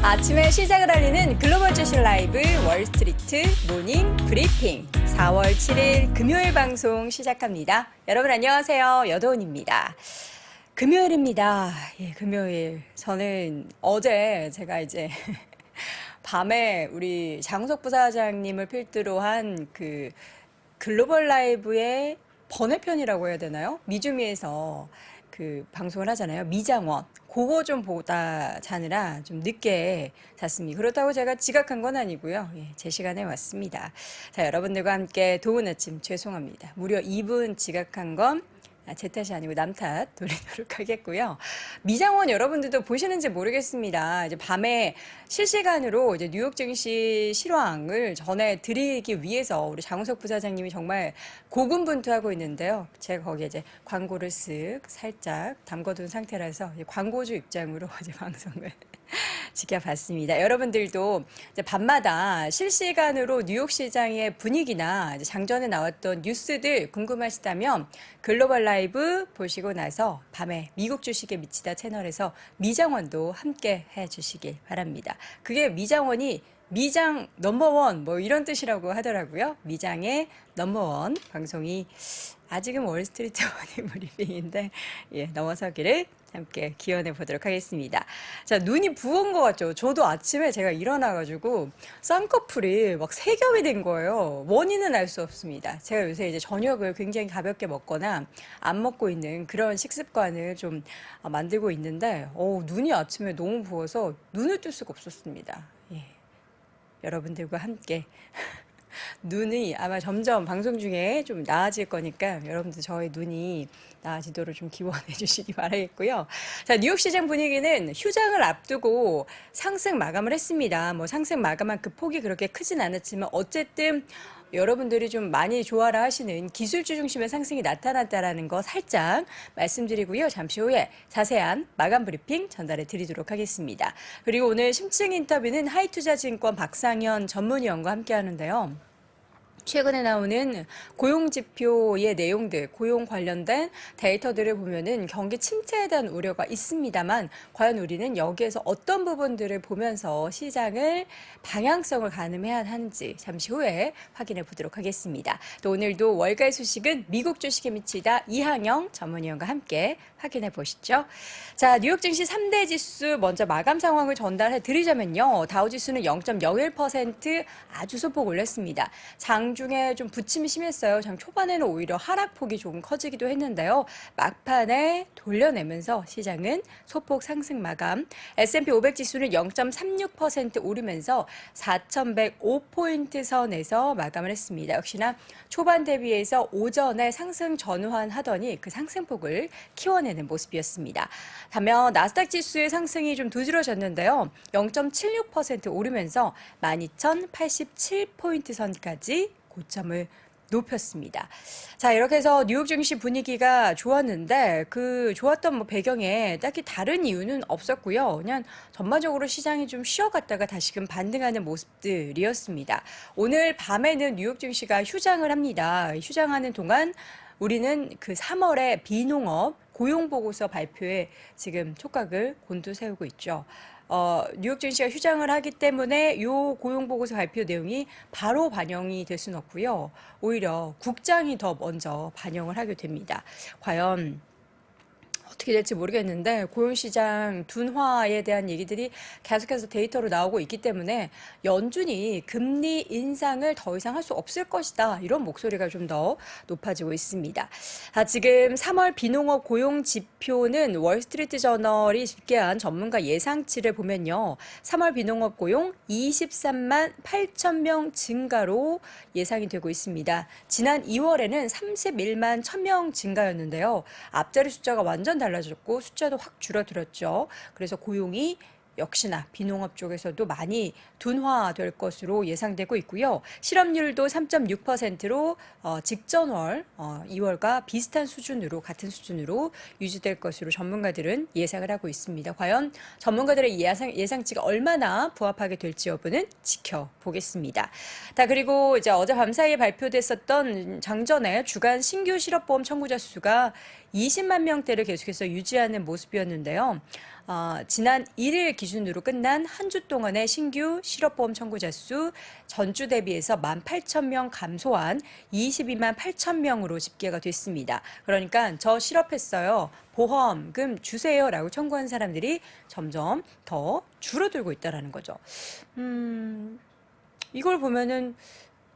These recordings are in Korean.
아침에 시작을 알리는 글로벌 주식 라이브 월스트리트 모닝 브리핑 4월 7일 금요일 방송 시작합니다. 여러분 안녕하세요. 여도은입니다. 금요일입니다. 예, 금요일. 저는 어제 제가 이제 밤에 우리 장우석 부사장님을 필두로 한 그 글로벌 라이브의 번외편이라고 해야 되나요? 미주미에서 그 방송을 하잖아요. 미장원. 그거 좀 보다 자느라 좀 늦게 잤습니다. 그렇다고 제가 지각한 건 아니고요. 예, 제 시간에 왔습니다. 자, 여러분들과 함께 좋은 아침 죄송합니다. 무려 2분 지각한 건 제 탓이 아니고 남 탓 돌리도록 하겠고요. 미장원 여러분들도 보시는지 모르겠습니다. 이제 밤에 실시간으로 이제 뉴욕 증시 실황을 전해드리기 위해서 우리 장우석 부사장님이 정말 고군분투하고 있는데요. 제가 거기에 이제 광고를 쓱 살짝 담궈둔 상태라서 광고주 입장으로 이제 방송을 지켜봤습니다. 여러분들도 이제 밤마다 실시간으로 뉴욕 시장의 분위기나 이제 장전에 나왔던 뉴스들 궁금하시다면 글로벌 라이브 보시고 나서 밤에 미국 주식에 미치다 채널에서 미장원도 함께 해주시길 바랍니다. 그게 미장원이 미장 넘버원 뭐 이런 뜻이라고 하더라고요. 미장의 넘버원 방송이 아직은 월스트리트 모닝 브리핑인데 넘어서기를 함께 기원해 보도록 하겠습니다. 자, 눈이 부은 것 같죠? 저도 아침에 제가 일어나가지고 쌍꺼풀이 막 3겹이 된 거예요. 원인은 알 수 없습니다. 제가 요새 이제 저녁을 굉장히 가볍게 먹거나 안 먹고 있는 그런 식습관을 좀 만들고 있는데, 눈이 아침에 너무 부어서 눈을 뜰 수가 없었습니다. 예. 여러분들과 함께 눈이 아마 점점 방송 중에 좀 나아질 거니까 여러분들 저희 눈이 나아지도록 좀 기원해 주시기 바라겠고요. 자, 뉴욕 시장 분위기는 휴장을 앞두고 상승 마감을 했습니다. 뭐 상승 마감한 그 폭이 그렇게 크진 않았지만 어쨌든 여러분들이 좀 많이 좋아라 하시는 기술주 중심의 상승이 나타났다라는 거 살짝 말씀드리고요. 잠시 후에 자세한 마감 브리핑 전달해 드리도록 하겠습니다. 그리고 오늘 심층 인터뷰는 하이투자증권 박상현 전문위원과 함께 하는데요. 최근에 나오는 고용지표의 내용들, 고용 관련된 데이터들을 보면은 경기 침체에 대한 우려가 있습니다만 과연 우리는 여기에서 어떤 부분들을 보면서 시장을 방향성을 가늠해야 하는지 잠시 후에 확인해 보도록 하겠습니다. 또 오늘도 월가의 소식은 미국 주식에 미치다 이항영 전문위원과 함께 확인해 보시죠. 자, 뉴욕 증시 3대 지수 먼저 마감 상황을 전달해 드리자면요. 다우지수는 0.01% 아주 소폭 올렸습니다. 장중에 좀 부침이 심했어요. 장 초반에는 오히려 하락폭이 조금 커지기도 했는데요. 막판에 돌려내면서 시장은 소폭 상승 마감. S&P 500 지수는 0.36% 오르면서 4,105포인트 선에서 마감을 했습니다. 역시나 초반 대비해서 오전에 상승 전환하더니 그 상승폭을 키워내는 모습이었습니다. 반면 나스닥 지수의 상승이 좀 두드러졌는데요. 0.76% 오르면서 12,087포인트 선까지 고점을 높였습니다. 자, 이렇게 해서 뉴욕 증시 분위기가 좋았는데 그 좋았던 뭐 배경에 딱히 다른 이유는 없었고요. 그냥 전반적으로 시장이 좀 쉬어갔다가 다시금 반등하는 모습들이었습니다. 오늘 밤에는 뉴욕 증시가 휴장을 합니다. 휴장하는 동안 우리는 그 3월에 비농업 고용보고서 발표에 지금 촉각을 곤두세우고 있죠. 뉴욕 증시가 휴장을 하기 때문에 이 고용보고서 발표 내용이 바로 반영이 될 수는 없고요. 오히려 국장이 더 먼저 반영을 하게 됩니다. 과연 어떻게 될지 모르겠는데 고용시장 둔화에 대한 얘기들이 계속해서 데이터로 나오고 있기 때문에 연준이 금리 인상을 더 이상 할 수 없을 것이다. 이런 목소리가 좀 더 높아지고 있습니다. 지금 3월 비농업 고용 지표는 월스트리트 저널이 집계한 전문가 예상치를 보면요. 3월 비농업 고용 23만 8천 명 증가로 예상이 되고 있습니다. 지난 2월에는 31만 1,000명 증가였는데요. 앞자리 숫자가 완전 달라졌고 숫자도 확 줄어들었죠. 그래서 고용이 역시나 비농업 쪽에서도 많이 둔화될 것으로 예상되고 있고요. 실업률도 3.6%로 직전월 2월과 비슷한 수준으로 같은 수준으로 유지될 것으로 전문가들은 예상을 하고 있습니다. 과연 전문가들의 예상치가 얼마나 부합하게 될지 여부는 지켜보겠습니다. 자, 그리고 이제 어젯밤 사이에 발표됐었던 장전에 주간 신규 실업보험 청구자 수가 20만 명대를 계속해서 유지하는 모습이었는데요. 지난 1일 기준으로 끝난 한 주 동안의 신규 실업보험 청구자 수 전주 대비해서 18,000명 감소한 22만 8천 명으로 집계가 됐습니다. 그러니까 저 실업했어요. 보험금 주세요라고 청구한 사람들이 점점 더 줄어들고 있다는 거죠. 이걸 보면은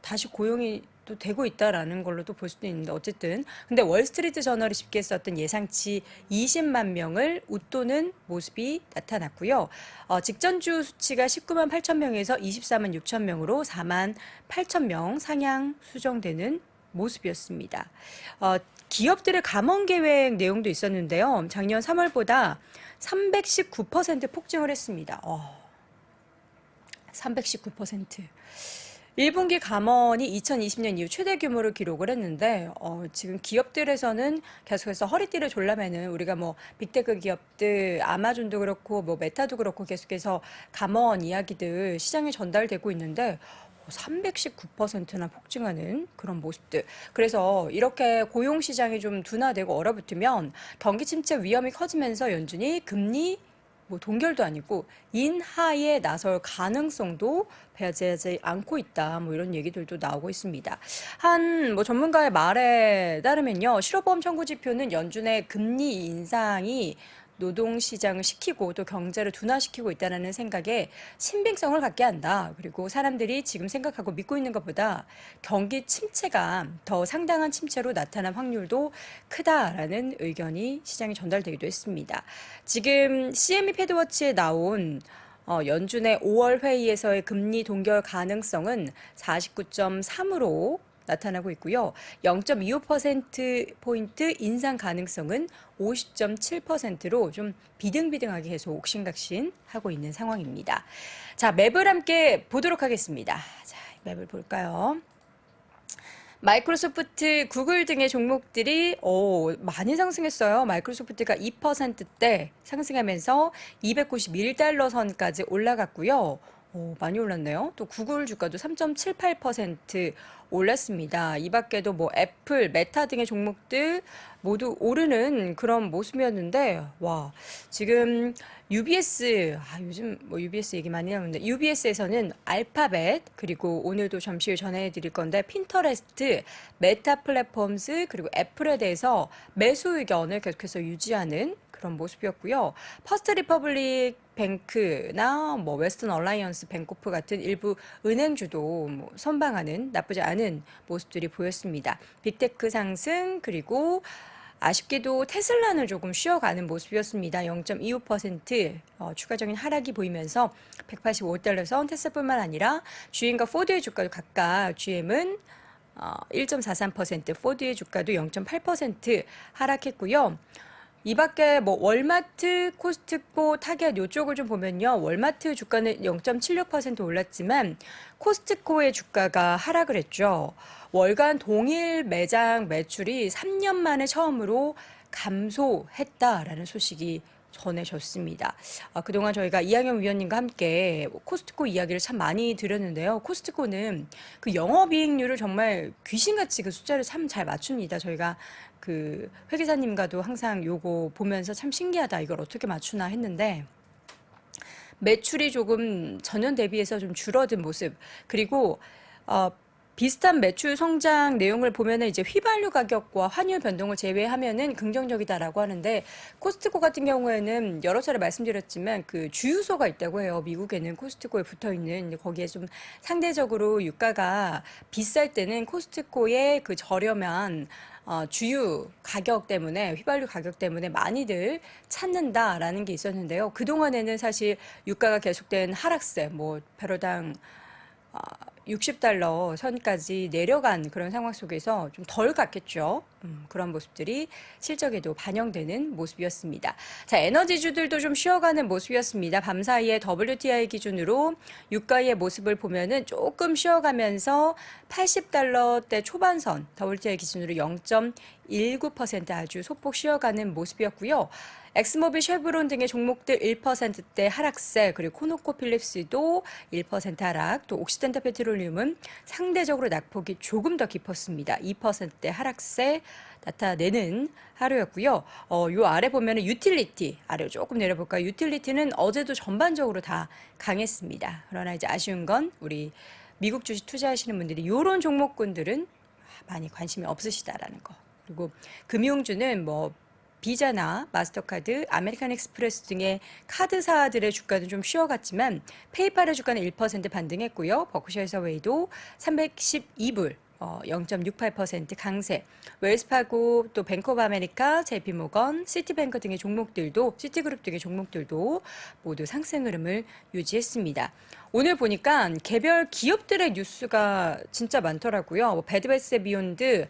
다시 고용이 또 되고 있다라는 걸로 또 볼 수도 있는데 어쨌든 근데 월스트리트 저널이 집계 썼던 예상치 20만 명을 웃도는 모습이 나타났고요. 직전주 수치가 19만 8천 명에서 24만 6천 명으로 4만 8천 명 상향 수정되는 모습이었습니다. 기업들의 감원 계획 내용도 있었는데요. 작년 3월보다 319% 폭증을 했습니다. 319%. 1분기 감원이 2020년 이후 최대 규모를 기록을 했는데 지금 기업들에서는 계속해서 허리띠를 졸라매는 우리가 뭐 빅테크 기업들 아마존도 그렇고 뭐 메타도 그렇고 계속해서 감원 이야기들 시장에 전달되고 있는데 319%나 폭증하는 그런 모습들. 그래서 이렇게 고용 시장이 좀 둔화되고 얼어붙으면 경기 침체 위험이 커지면서 연준이 금리 뭐 동결도 아니고 인하에 나설 가능성도 배제하지 않고 있다. 뭐 이런 얘기들도 나오고 있습니다. 한 뭐 전문가의 말에 따르면요, 실업보험 청구 지표는 연준의 금리 인상이 노동시장을 식히고 또 경제를 둔화시키고 있다는 생각에 신빙성을 갖게 한다. 그리고 사람들이 지금 생각하고 믿고 있는 것보다 경기 침체가 더 상당한 침체로 나타난 확률도 크다라는 의견이 시장에 전달되기도 했습니다. 지금 CME 패드워치에 나온 연준의 5월 회의에서의 금리 동결 가능성은 49.3으로 나타나고 있고요. 0.25%포인트 인상 가능성은 50.7%로 좀 비등비등하게 계속 옥신각신하고 있는 상황입니다. 자, 맵을 함께 보도록 하겠습니다. 자, 맵을 볼까요? 마이크로소프트, 구글 등의 종목들이 많이 상승했어요. 마이크로소프트가 2%대 상승하면서 291달러 선까지 올라갔고요. 많이 올랐네요. 또 구글 주가도 3.78% 올랐습니다. 이 밖에도 뭐 애플, 메타 등의 종목들 모두 오르는 그런 모습이었는데, 와, 지금 UBS, 요즘 뭐 UBS 얘기 많이 나오는데, UBS에서는 알파벳, 그리고 오늘도 잠시 후에 전해드릴 건데, 핀터레스트, 메타 플랫폼스, 그리고 애플에 대해서 매수 의견을 계속해서 유지하는 그런 모습이었고요. 퍼스트 리퍼블릭 뱅크나 뭐 웨스턴 얼라이언스 뱅코프 같은 일부 은행주도 뭐 선방하는 나쁘지 않은 모습들이 보였습니다. 빅테크 상승, 그리고 아쉽게도 테슬라는 조금 쉬어가는 모습이었습니다. 0.25% 추가적인 하락이 보이면서 185달러선 테슬라뿐만 아니라 GM과 포드의 주가도 각각 GM은 1.43%, 포드의 주가도 0.8% 하락했고요. 이 밖에 뭐 월마트, 코스트코, 타겟 이쪽을 좀 보면요. 월마트 주가는 0.76% 올랐지만 코스트코의 주가가 하락을 했죠. 월간 동일 매장 매출이 3년 만에 처음으로 감소했다라는 소식이 전해졌습니다. 그동안 저희가 이항영 위원님과 함께 코스트코 이야기를 참 많이 드렸는데요. 코스트코는 그 영업이익률을 정말 귀신같이 그 숫자를 참 잘 맞춥니다. 저희가 그 회계사님과도 항상 요거 보면서 참 신기하다. 이걸 어떻게 맞추나 했는데 매출이 조금 전년 대비해서 좀 줄어든 모습. 그리고 비슷한 매출 성장 내용을 보면은 이제 휘발유 가격과 환율 변동을 제외하면은 긍정적이다라고 하는데 코스트코 같은 경우에는 여러 차례 말씀드렸지만 그 주유소가 있다고 해요. 미국에는 코스트코에 붙어 있는 거기에 좀 상대적으로 유가가 비쌀 때는 코스트코의 그 저렴한 주유 가격 때문에 휘발유 가격 때문에 많이들 찾는다라는 게 있었는데요. 그동안에는 사실 유가가 계속된 하락세, 뭐 배럴당 60달러 선까지 내려간 그런 상황 속에서 좀 덜 갔겠죠. 그런 모습들이 실적에도 반영되는 모습이었습니다. 자, 에너지주들도 좀 쉬어가는 모습이었습니다. 밤사이에 WTI 기준으로 유가의 모습을 보면은 조금 쉬어가면서 80달러대 초반선 WTI 기준으로 0.19% 아주 소폭 쉬어가는 모습이었고요. 엑스모빌, 쉐브론 등의 종목들 1%대 하락세, 그리고 코노코필립스도 1% 하락, 또 옥시덴탈 페트롤 페트롤리움은 상대적으로 낙폭이 조금 더 깊었습니다. 2%대 하락세 나타내는 하루였고요. 요 아래 보면은 유틸리티 아래로 조금 내려볼까요? 유틸리티는 어제도 전반적으로 다 강했습니다. 그러나 이제 아쉬운 건 우리 미국 주식 투자하시는 분들이 이런 종목군들은 많이 관심이 없으시다라는 거. 그리고 금융주는 뭐 비자나 마스터카드, 아메리칸 익스프레스 등의 카드사들의 주가는 좀 쉬어갔지만 페이팔의 주가는 1% 반등했고요. 버크셔 해서웨이도 312불 0.68% 강세. 웰스파고 또 뱅크 오브 아메리카, JP모건, 시티뱅크 등의 종목들도 시티그룹 등의 종목들도 모두 상승 흐름을 유지했습니다. 오늘 보니까 개별 기업들의 뉴스가 진짜 많더라고요. 배드베스 비욘드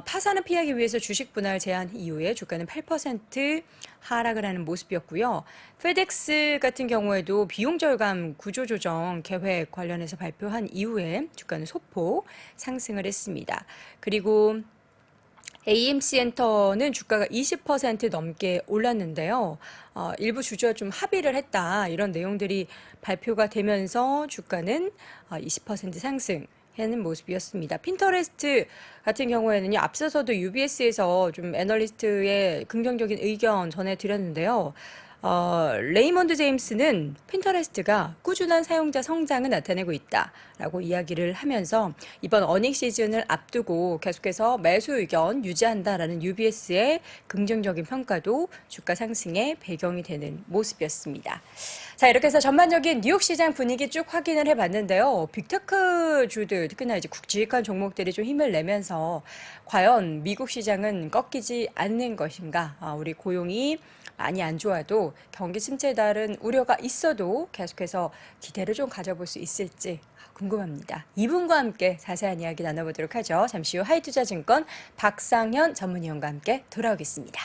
파산을 피하기 위해서 주식 분할 제한 이후에 주가는 8% 하락을 하는 모습이었고요. 페덱스 같은 경우에도 비용 절감 구조조정 계획 관련해서 발표한 이후에 주가는 소폭 상승을 했습니다. 그리고 AMC 엔터는 주가가 20% 넘게 올랐는데요. 일부 주주와 좀 합의를 했다. 이런 내용들이 발표가 되면서 주가는 20% 상승. 하는 모습이었습니다. 핀터레스트 같은 경우에는요, 앞서서도 UBS에서 좀 애널리스트의 긍정적인 의견 전해드렸는데요. 레이먼드 제임스는 핀터레스트가 꾸준한 사용자 성장을 나타내고 있다라고 이야기를 하면서 이번 어닝 시즌을 앞두고 계속해서 매수 의견 유지한다라는 UBS의 긍정적인 평가도 주가 상승의 배경이 되는 모습이었습니다. 자, 이렇게 해서 전반적인 뉴욕 시장 분위기 쭉 확인을 해봤는데요. 빅테크 주들, 특히나 이제 굵직한 종목들이 좀 힘을 내면서 과연 미국 시장은 꺾이지 않는 것인가? 우리 고용이 많이 안 좋아도 경기 침체에 따른 우려가 있어도 계속해서 기대를 좀 가져볼 수 있을지 궁금합니다. 이분과 함께 자세한 이야기 나눠보도록 하죠. 잠시 후 하이투자증권 박상현 전문위원과 함께 돌아오겠습니다.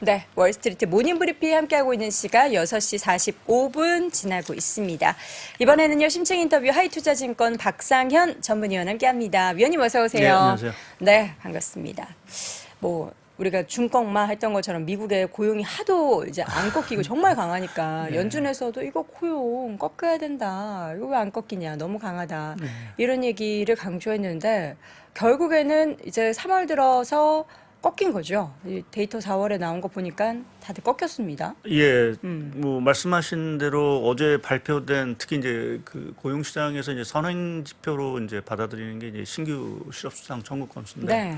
네, 월스트리트 모닝브리핑 함께하고 있는 시각 6시 45분 지나고 있습니다. 이번에는요, 심층 인터뷰 하이투자증권 박상현 전문위원 함께합니다. 위원님 어서 오세요. 네, 안녕하세요. 네, 반갑습니다. 우리가 중꺾마 했던 것처럼 미국의 고용이 하도 이제 안 꺾이고 정말 강하니까 네. 연준에서도 이거 고용 꺾어야 된다. 이거 왜 안 꺾이냐. 너무 강하다. 이런 얘기를 강조했는데 결국에는 이제 3월 들어서 꺾인 거죠. 이 데이터 4월에 나온 거 보니까 다들 꺾였습니다. 예, 뭐 말씀하신 대로 어제 발표된 특히 이제 그 고용 시장에서 이제 선행 지표로 이제 받아들이는 게 이제 신규 실업 수당 청구 건수인데 네.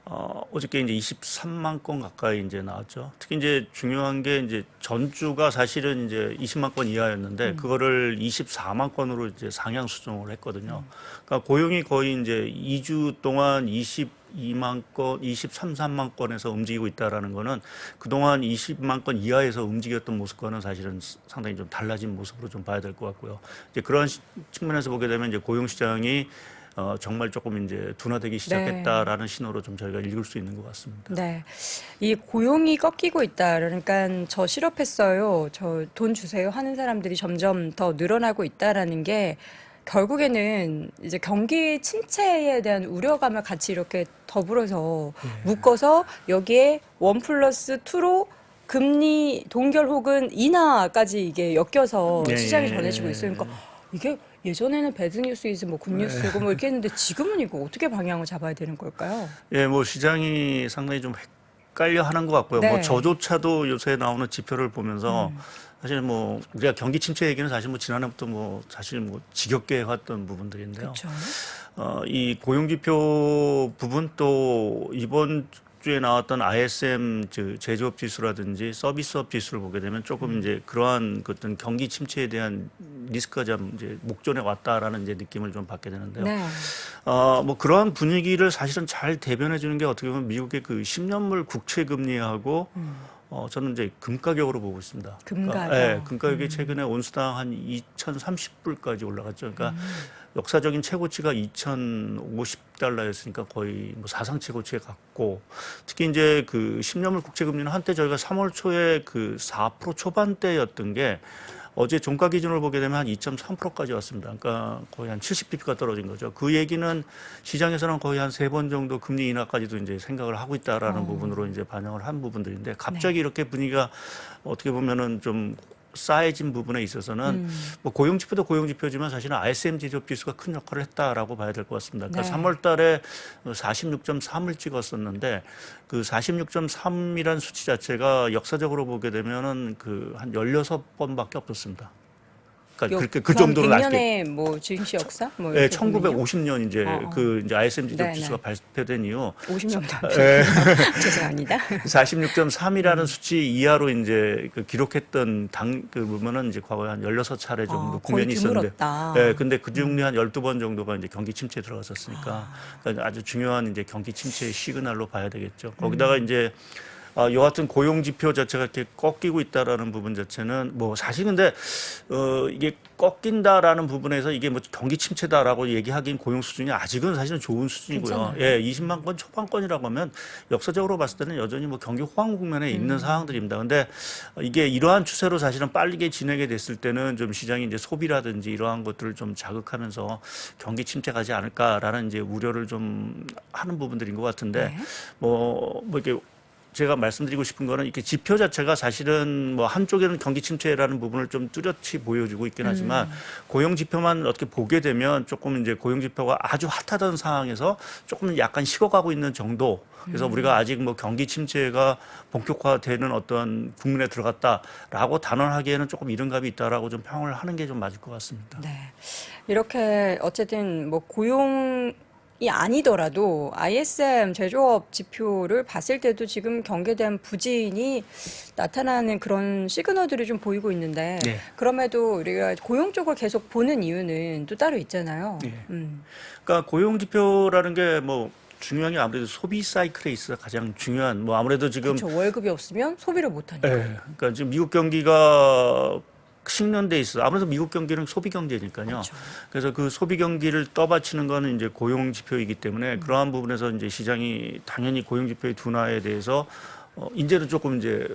어저께 이제 23만 건 가까이 이제 나왔죠. 특히 이제 중요한 게 이제 전주가 사실은 이제 20만 건 이하였는데 그거를 24만 건으로 이제 상향 수정을 했거든요. 그러니까 고용이 거의 이제 2주 동안 22만 건, 23, 3만 건에서 움직이고 있다라는 거는 그동안 20만 건 이하에서 움직였던 모습과는 사실은 상당히 좀 달라진 모습으로 좀 봐야 될 것 같고요. 이제 그런 측면에서 보게 되면 이제 고용 시장이 정말 조금 이제 둔화되기 시작했다라는 신호로 좀 저희가 읽을 수 있는 것 같습니다. 네. 이 고용이 꺾이고 있다. 그러니까 저 실업했어요. 저 돈 주세요 하는 사람들이 점점 더 늘어나고 있다라는 게 결국에는 이제 경기 침체에 대한 우려감을 같이 이렇게 더불어서 묶어서 여기에 1+2로 금리 동결 혹은 인하까지 이게 엮여서 시장이 전해지고 있어요. 그러니까 이게 예전에는 배드뉴스 이즈 뭐 굿뉴스고 뭐 이렇게 했는데 지금은 이거 어떻게 방향을 잡아야 되는 걸까요? 예, 뭐 시장이 상당히 좀 헷갈려 하는 것 같고요. 네. 뭐 저조차도 요새 나오는 지표를 보면서 사실 뭐 우리가 경기 침체 얘기는 사실 뭐 지난해부터 뭐 사실 뭐 지겹게 해왔던 부분들인데요. 그렇죠. 이 고용 지표 부분 또 이번 주에 나왔던 ISM 제조업 지수라든지 서비스업 지수를 보게 되면 조금 이제 그러한 어떤 경기 침체에 대한 리스크가 좀 이제 목전에 왔다라는 이제 느낌을 좀 받게 되는데요. 네. 뭐 그러한 분위기를 사실은 잘 대변해 주는 게 어떻게 보면 미국의 그 10년물 국채 금리하고 저는 이제 금 가격으로 보고 있습니다. 금가격. 네, 금 가격이 최근에 온수당 한 2,030불까지 올라갔죠. 그러니까 역사적인 최고치가 2,050달러였으니까 거의 뭐 사상 최고치에 갔고, 특히 이제 그 10년물 국채 금리는 한때 저희가 3월 초에 그 4% 초반대였던 게 어제 종가 기준으로 보게 되면 한 2.3%까지 왔습니다. 그러니까 거의 한 70bp가 떨어진 거죠. 그 얘기는 시장에서는 거의 한 3번 정도 금리 인하까지도 이제 생각을 하고 있다라는 부분으로 이제 반영을 한 부분들인데 갑자기 이렇게 분위기가 어떻게 보면은 좀 쌓여진 부분에 있어서는 뭐 고용 지표도 고용 지표지만 사실은 ISM 제조업 지수가 큰 역할을 했다라고 봐야 될 것 같습니다. 그러니까 네. 3월 달에 46.3을 찍었었는데 그 46.3이라는 수치 자체가 역사적으로 보게 되면은 그 한 16번밖에 없었습니다. 그러니까 그렇게 그 정도로 낮게. 100년의 뭐 증시 역사? 뭐 네, 이렇게 보면요? 1950년 이제 그 이제 ISM 지표 네네. 지수가 발표된 이후 50년도 안 예. 죄송합니다. 46.3이라는 수치 이하로 이제 그 기록했던 그 보면은 이제 과거에 한 16차례 정도 거의 국면이 있었는데. 드물었다. 예, 근데 그 중에 한 12번 정도가 이제 경기 침체에 들어갔었으니까 그러니까 아주 중요한 이제 경기 침체의 시그널로 봐야 되겠죠. 거기다가 이제 여하튼 고용 지표 자체가 이렇게 꺾이고 있다라는 부분 자체는 뭐 사실 근데 이게 꺾인다라는 부분에서 이게 뭐 경기 침체다라고 얘기하기엔 고용 수준이 아직은 사실은 좋은 수준이고요. 괜찮아요. 예, 20만 건 초반권이라고 하면 역사적으로 봤을 때는 여전히 뭐 경기 호황 국면에 있는 상황들입니다. 근데 이게 이러한 추세로 사실은 빠르게 진행이 됐을 때는 좀 시장이 이제 소비라든지 이러한 것들을 좀 자극하면서 경기 침체 가지 않을까라는 이제 우려를 좀 하는 부분들인 것 같은데 네. 뭐 이렇게 제가 말씀드리고 싶은 거는 이렇게 지표 자체가 사실은 뭐 한쪽에는 경기 침체라는 부분을 좀 뚜렷이 보여주고 있긴 하지만 고용 지표만 어떻게 보게 되면 조금 이제 고용 지표가 아주 핫하던 상황에서 조금 약간 식어가고 있는 정도. 그래서 우리가 아직 뭐 경기 침체가 본격화되는 어떤 국면에 들어갔다라고 단언하기에는 조금 이른 감이 있다라고 좀 평을 하는 게 좀 맞을 것 같습니다. 네. 이렇게 어쨌든 뭐 고용이 아니더라도 ISM 제조업 지표를 봤을 때도 지금 경기에 대한 부진이 나타나는 그런 시그널들이 좀 보이고 있는데 네. 그럼에도 우리가 고용 쪽을 계속 보는 이유는 또 따로 있잖아요. 네. 그러니까 고용 지표라는 게 뭐 중요한 게 아무래도 소비 사이클에 있어 가장 중요한 뭐 아무래도 지금 그렇죠. 월급이 없으면 소비를 못 하니까. 예, 그러니까 지금 미국 경기가 식는데 있어. 아무래도 미국 경기는 소비 경제니까요. 그렇죠. 그래서 그 소비 경기를 떠받치는 거는 이제 고용 지표이기 때문에 그러한 부분에서 이제 시장이 당연히 고용 지표의 둔화에 대해서 이제는 조금 이제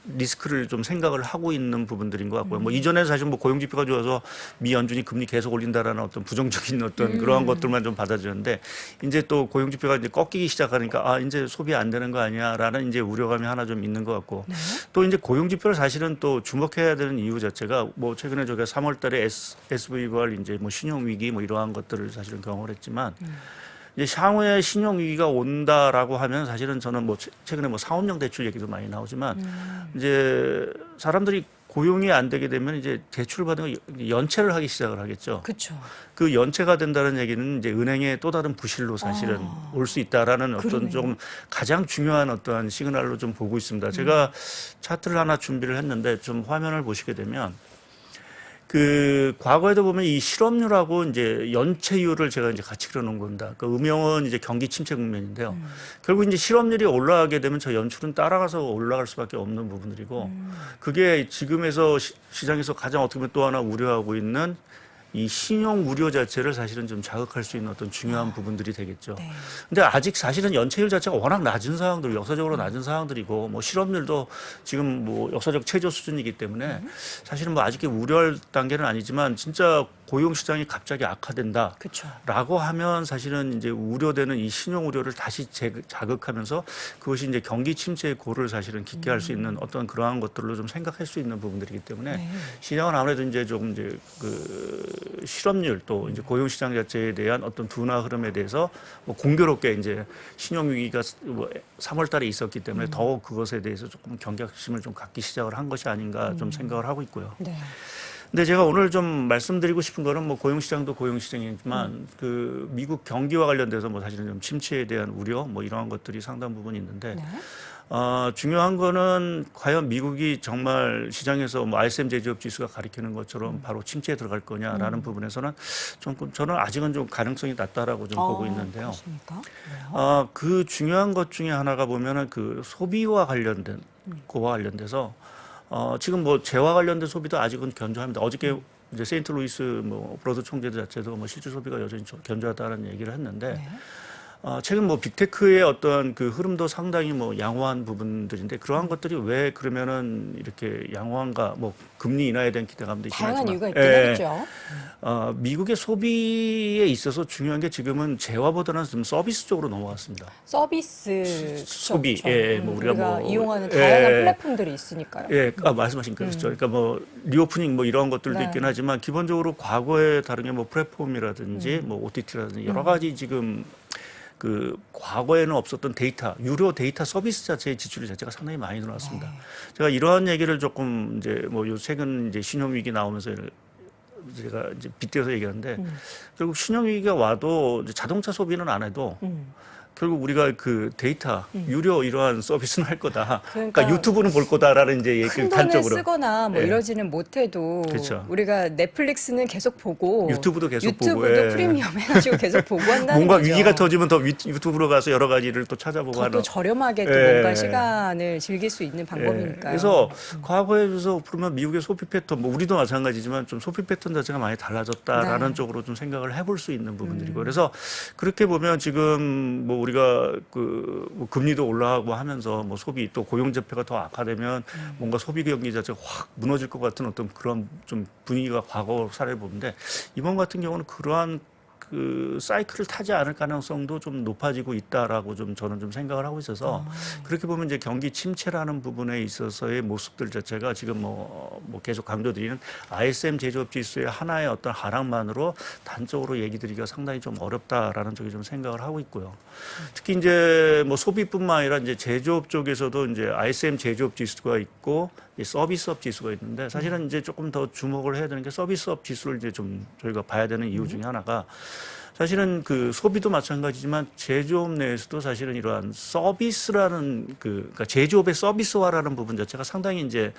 리스크를 좀 생각을 하고 있는 부분들인 것 같고요. 뭐 이전에 사실 뭐 고용 지표가 좋아서 미 연준이 금리 계속 올린다라는 어떤 부정적인 어떤 그러한 것들만 좀 받아들였는데 이제 또 고용 지표가 이제 꺾이기 시작하니까 이제 소비 안 되는 거 아니야라는 이제 우려감이 하나 좀 있는 것 같고 네. 또 이제 고용 지표를 사실은 또 주목해야 되는 이유 자체가 뭐 최근에 저희가 3월 달에 SV발 이제 뭐 신용 위기 뭐 이러한 것들을 사실은 경험을 했지만 이제 향후에 신용 위기가 온다라고 하면 사실은 저는 뭐 최근에 뭐 사업용 대출 얘기도 많이 나오지만 이제 사람들이 고용이 안 되게 되면 이제 대출을 받은 거 연체를 하기 시작을 하겠죠. 그렇죠. 그 연체가 된다는 얘기는 이제 은행의 또 다른 부실로 사실은 올 수 있다라는 어떤 그러네요. 좀 가장 중요한 어떠한 시그널로 좀 보고 있습니다. 제가 차트를 하나 준비를 했는데 좀 화면을 보시게 되면 그 과거에도 보면 이 실업률하고 이제 연체율을 제가 이제 같이 그려놓은 겁니다. 그 음영은 이제 경기 침체 국면인데요. 결국 이제 실업률이 올라가게 되면 저 연출은 따라가서 올라갈 수밖에 없는 부분들이고 그게 지금에서 시장에서 가장 어떻게 보면 또 하나 우려하고 있는 이 신용 우려 자체를 사실은 좀 자극할 수 있는 어떤 중요한 부분들이 되겠죠. 네. 근데 아직 사실은 연체율 자체가 워낙 낮은 상황들, 역사적으로 낮은 상황들이고 뭐 실업률도 지금 뭐 역사적 최저 수준이기 때문에 사실은 뭐 아직 우려할 단계는 아니지만 진짜 고용 시장이 갑자기 악화된다. 그렇죠. 라고 하면 사실은 이제 우려되는 이 신용 우려를 다시 자극하면서 그것이 이제 경기 침체의 고를 사실은 깊게 할 수 있는 어떤 그러한 것들로 좀 생각할 수 있는 부분들이기 때문에 네. 시장은 아무래도 이제 조금 이제 그 실업률 또 이제 고용 시장 자체에 대한 어떤 둔화 흐름에 대해서 뭐 공교롭게 이제 신용 위기가 뭐 3월 달에 있었기 때문에 더욱 그것에 대해서 조금 경각심을 좀 갖기 시작을 한 것이 아닌가 좀 생각을 하고 있고요. 네. 근데 제가 오늘 좀 말씀드리고 싶은 거는 뭐 고용시장도 고용시장이지만 그 미국 경기와 관련돼서 뭐 사실은 좀 침체에 대한 우려 뭐 이러한 것들이 상당 부분 있는데 네. 중요한 거는 과연 미국이 정말 시장에서 뭐 ISM 제조업 지수가 가리키는 것처럼 바로 침체에 들어갈 거냐라는 부분에서는 좀 저는 아직은 좀 가능성이 낮다라고 좀 보고 있는데요. 그렇습니까? 왜요? 그 중요한 것 중에 하나가 보면은 그 소비와 관련된 거와 관련돼서 지금 뭐 재화 관련된 소비도 아직은 견조합니다. 어저께 이제 세인트루이스 뭐 브로드 총재 자체도 뭐 실질 소비가 여전히 견조하다는 얘기를 했는데 네. 최근 뭐 빅테크의 어떤 그 흐름도 상당히 뭐 양호한 부분들인데 그러한 것들이 왜 그러면은 이렇게 양호한가? 뭐 금리 인하에 대한 기대감도 있긴 다양한 하지만 이유가 있긴 하겠죠. 미국의 소비에 있어서 중요한 게 지금은 재화보다는 좀 서비스 쪽으로 넘어갔습니다. 서비스 소비, 그쵸. 예, 뭐 우리가 뭐 이용하는 다양한 예, 플랫폼들이 있으니까요. 예, 말씀하신 그렇죠. 그러니까 뭐 리오프닝 뭐 이런 것들도 네. 있긴 하지만 기본적으로 과거에 다른 게 뭐 플랫폼이라든지 뭐 OTT라든지 여러 가지 지금 그 과거에는 없었던 데이터, 유료 데이터 서비스 자체의 지출 자체가 상당히 많이 늘어났습니다. 제가 이러한 얘기를 조금 이제 뭐 요 최근 이제 신용 위기 나오면서 제가 이제 빗대서 얘기하는데 결국 신용 위기가 와도 이제 자동차 소비는 안 해도 결국 우리가 그 데이터 유료 이러한 서비스는 할 거다. 그러니까 유튜브는 볼 거다라는 이제 큰 돈을 관점으로. 쓰거나 뭐 예. 이러지는 못해도 그렇죠. 우리가 넷플릭스는 계속 보고 유튜브도 계속 보고, 유튜브도 예. 프리미엄 해가지고 계속 보고 한다는 뭔가 거죠. 위기가 터지면 더 유튜브로 가서 여러 가지를 또 찾아보고 더 또 하는. 저렴하게 또 예. 뭔가 시간을 즐길 수 있는 방법이니까요. 그래서 과거에 비해서 그러면 미국의 소비 패턴, 뭐 우리도 마찬가지지만 좀 소비 패턴 자체가 많이 달라졌다라는 네. 쪽으로 좀 생각을 해볼 수 있는 부분들이고. 그래서 그렇게 보면 지금 뭐 우리가 뭐 금리도 올라가고 하면서 뭐 소비 또 고용 지표가 더 악화되면 뭔가 소비 경기 자체가 확 무너질 것 같은 어떤 그런 좀 분위기가 과거 사례를 보는데 이번 같은 경우는 그러한 그 사이클을 타지 않을 가능성도 좀 높아지고 있다라고 좀 저는 좀 생각을 하고 있어서 그렇게 보면 이제 경기 침체라는 부분에 있어서의 모습들 자체가 지금 뭐 계속 강조드리는 ISM 제조업 지수의 하나의 어떤 하락만으로 단적으로 얘기 드리기가 상당히 좀 어렵다라는 쪽에 좀 생각을 하고 있고요. 특히 이제 뭐 소비뿐만 아니라 이제 제조업 쪽에서도 이제 ISM 제조업 지수가 있고 서비스업 지수가 있는데 사실은 이제 조금 더 주목을 해야 되는 게 서비스업 지수를 이제 좀 저희가 봐야 되는 이유 중에 하나가 사실은 그 소비도 마찬가지지만 제조업 내에서도 사실은 이러한 서비스라는 그러니까 제조업의 서비스화라는 부분 자체가 상당히 이제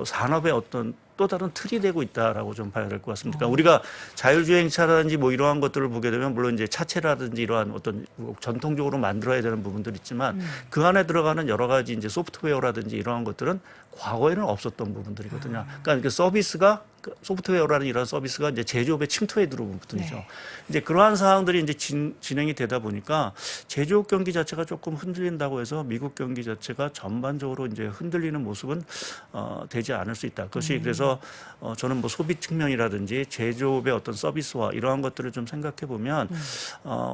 산업의 어떤 또 다른 틀이 되고 있다라고 좀 봐야 될 것 같습니다. 그러니까 우리가 자율주행차라든지 뭐 이러한 것들을 보게 되면 물론 이제 차체라든지 이러한 어떤 전통적으로 만들어야 되는 부분들이 있지만 그 안에 들어가는 여러 가지 이제 소프트웨어라든지 이러한 것들은 과거에는 없었던 부분들이거든요. 그러니까 그 서비스가 소프트웨어라는 이런 서비스가 이제 제조업의 침투에 들어온 부분이죠. 네. 이제 그러한 사항들이 이제 진행이 되다 보니까 제조업 경기 자체가 조금 흔들린다고 해서 미국 경기 자체가 전반적으로 이제 흔들리는 모습은 되지 않을 수 있다. 그것이 그래서 저는 뭐 소비 측면이라든지 제조업의 어떤 서비스화 이러한 것들을 좀 생각해 보면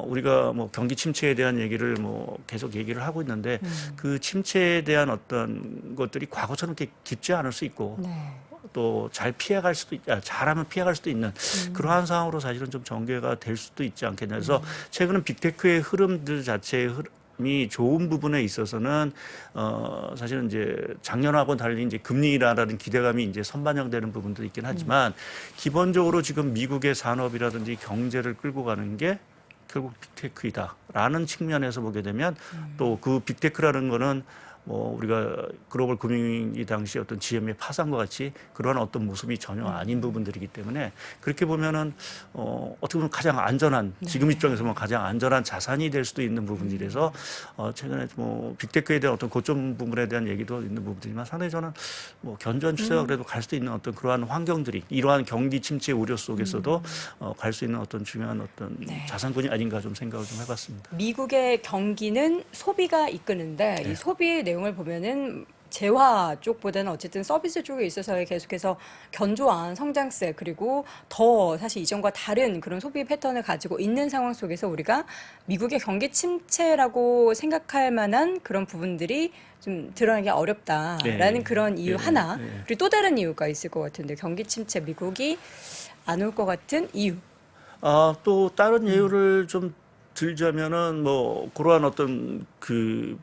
우리가 뭐 경기 침체에 대한 얘기를 뭐 계속 얘기를 하고 있는데 그 침체에 대한 어떤 것들이 과거처럼 이렇게 깊지 않을 수 있고 네. 또 잘하면 피해갈 수도 있는 그러한 상황으로 사실은 좀 전개가 될 수도 있지 않겠냐. 그래서 최근은 빅테크의 흐름들 자체의 흐름이 좋은 부분에 있어서는 사실은 이제 작년하고 달리 이제 금리라는 기대감이 이제 선반영되는 부분도 있긴 하지만 기본적으로 지금 미국의 산업이라든지 경제를 끌고 가는 게 결국 빅테크이다라는 측면에서 보게 되면 또 그 빅테크라는 거는 뭐 우리가 글로벌 금융위기 당시 어떤 GM의 파산과 같이 그러한 어떤 모습이 전혀 아닌 부분들이기 때문에 그렇게 보면은 어떻게 보면 가장 안전한 지금 입장에서 보면 가장 안전한 자산이 될 수도 있는 부분이라서 최근에 뭐 빅테크에 대한 어떤 고점 부분에 대한 얘기도 있는 부분이지만 상당히 저는 뭐 견조한 추세가 그래도 갈 수도 있는 어떤 그러한 환경들이 이러한 경기 침체 우려 속에서도 갈 수 있는 어떤 중요한 어떤 자산군이 아닌가 좀 생각을 좀 해봤습니다. 미국의 경기는 소비가 이끄는데 이 소비의 내용을 보면은 재화 쪽보다는 어쨌든 서비스 쪽에 있어서 계속해서 견조한 성장세 그리고 더 사실 이전과 다른 그런 소비 패턴을 가지고 있는 상황 속에서 우리가 미국의 경기 침체라고 생각할 만한 그런 부분들이 좀 드러나기 어렵다라는 그런 이유 하나 그리고 또 다른 이유가 있을 것 같은데 경기 침체 미국이 안 올 것 같은 이유. 또 다른 예우를 좀 들자면은 뭐 그러한 어떤 그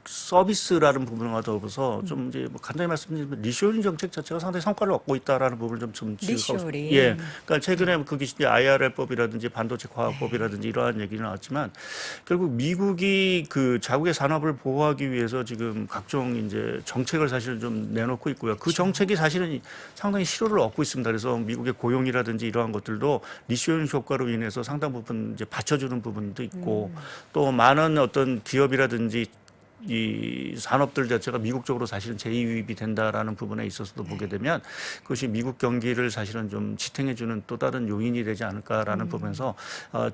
서비스라는 부분과 더불어서 좀 이제 뭐 간단히 말씀드리면 리쇼링 정책 자체가 상당히 성과를 얻고 있다라는 부분을 좀 리쇼링. 예. 그러니까 최근에 그게 이제 IRL법이라든지 반도체 과학법이라든지 이러한 얘기가 나왔지만 결국 미국이 그 자국의 산업을 보호하기 위해서 지금 각종 이제 정책을 사실 좀 내놓고 있고요. 그 정책이 사실은 상당히 실효를 얻고 있습니다. 그래서 미국의 고용이라든지 이러한 것들도 리쇼링 효과로 인해서 상당 부분 이제 받쳐주는 부분도 있고 또 많은 어떤 기업이라든지 이 산업들 자체가 미국 쪽으로 사실은 재유입이 된다라는 부분에 있어서도 보게 되면 그것이 미국 경기를 사실은 좀 지탱해주는 또 다른 요인이 되지 않을까라는 부분에서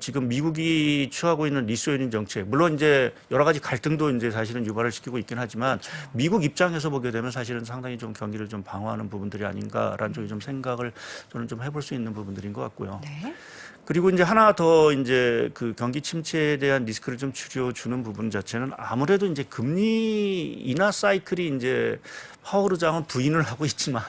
지금 미국이 취하고 있는 리소유닌 정책, 물론 이제 여러 가지 갈등도 이제 사실은 유발을 시키고 있긴 하지만 미국 입장에서 보게 되면 사실은 상당히 좀 경기를 좀 방어하는 부분들이 아닌가라는 쪽에 좀 생각을 저는 좀 해볼 수 있는 부분들인 것 같고요. 네. 그리고 이제 하나 더 이제 그 경기 침체에 대한 리스크를 좀 줄여주는 부분 자체는 아무래도 이제 금리 인하 사이클이 이제 파월 의장은 부인을 하고 있지만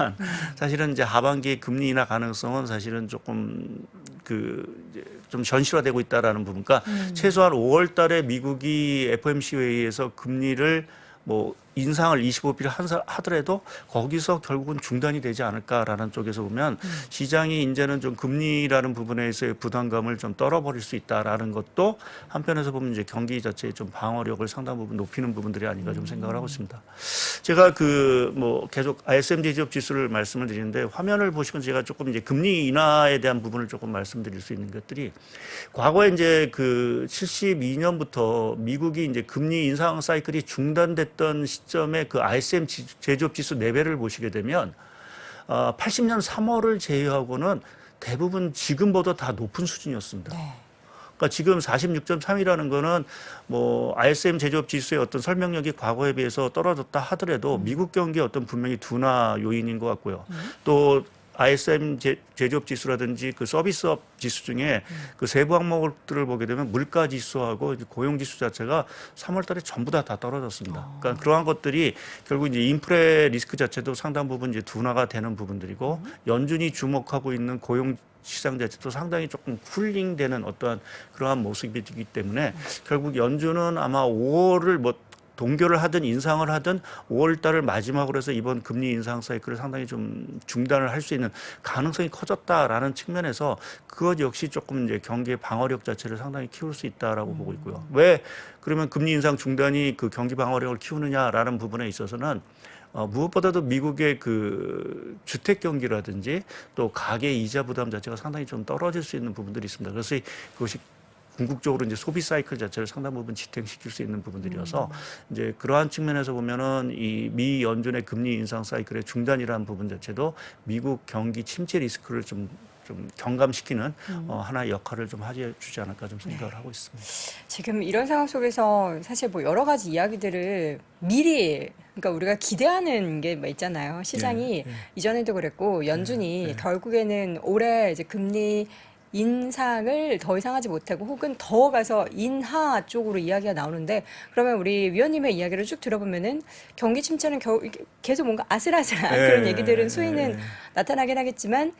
사실은 이제 하반기에 금리 인하 가능성은 사실은 조금 그 이제 좀 현실화되고 있다라는 부분. 그러니까 최소한 5월 달에 미국이 FOMC 회의에서 금리를 뭐 인상을 25bp 하더라도 거기서 결국은 중단이 되지 않을까라는 쪽에서 보면 시장이 이제는 좀 금리라는 부분에서의 부담감을 좀 떨어버릴 수 있다라는 것도 한편에서 보면 이제 경기 자체의 좀 방어력을 상당 부분 높이는 부분들이 아닌가 좀 생각을 하고 있습니다. 제가 그 뭐 계속 ISM 제조업 지수를 말씀을 드리는데 화면을 보시면 제가 조금 이제 금리 인하에 대한 부분을 조금 말씀드릴 수 있는 것들이 과거에 이제 그 72년부터 미국이 이제 금리 인상 사이클이 중단됐던 시점에 그 ISM 제조업 지수 레벨을 보시게 되면 80년 3월을 제외하고는 대부분 지금보다 다 높은 수준이었습니다. 네. 그러니까 지금 46.3이라는 거는 뭐 ISM 제조업 지수의 어떤 설명력이 과거에 비해서 떨어졌다 하더라도 미국 경기의 어떤 분명히 둔화 요인인 것 같고요. 또 ISM 제조업 지수라든지 그 서비스업 지수 중에 그 세부 항목들을 보게 되면 물가 지수하고 고용 지수 자체가 3월 달에 전부 다 떨어졌습니다. 그러니까 그러한 것들이 결국 이제 인플레 리스크 자체도 상당 부분 이제 둔화가 되는 부분들이고 연준이 주목하고 있는 고용 시장 자체도 상당히 조금 쿨링되는 어떠한 그러한 모습이기 때문에 결국 연준은 아마 5월을 뭐 동결을 하든 인상을 하든 5월 달을 마지막으로 해서 이번 금리 인상 사이클을 상당히 좀 중단을 할 수 있는 가능성이 커졌다라는 측면에서 그것 역시 조금 이제 경기의 방어력 자체를 상당히 키울 수 있다라고 보고 있고요. 왜 그러면 금리 인상 중단이 그 경기 방어력을 키우느냐라는 부분에 있어서는 무엇보다도 미국의 그 주택 경기라든지 또 가계 이자 부담 자체가 상당히 좀 떨어질 수 있는 부분들이 있습니다. 그래서 그것이 궁극적으로 이제 소비 사이클 자체를 상당 부분 지탱시킬 수 있는 부분들이어서 이제 그러한 측면에서 보면은 이 미 연준의 금리 인상 사이클의 중단이라는 부분 자체도 미국 경기 침체 리스크를 좀 경감시키는 하나의 역할을 좀 해주지 않을까 좀 생각을 하고 있습니다. 지금 이런 상황 속에서 사실 뭐 여러 가지 이야기들을 미리 그러니까 우리가 기대하는 게 뭐 있잖아요. 시장이 이전에도 그랬고 연준이 결국에는 올해 이제 금리 인상을 더 이상 하지 못하고 혹은 더 가서 인하 쪽으로 이야기가 나오는데 그러면 우리 위원님의 이야기를 쭉 들어보면은 경기 침체는 계속 뭔가 아슬아슬한 그런 얘기들은 수위는 나타나긴 하겠지만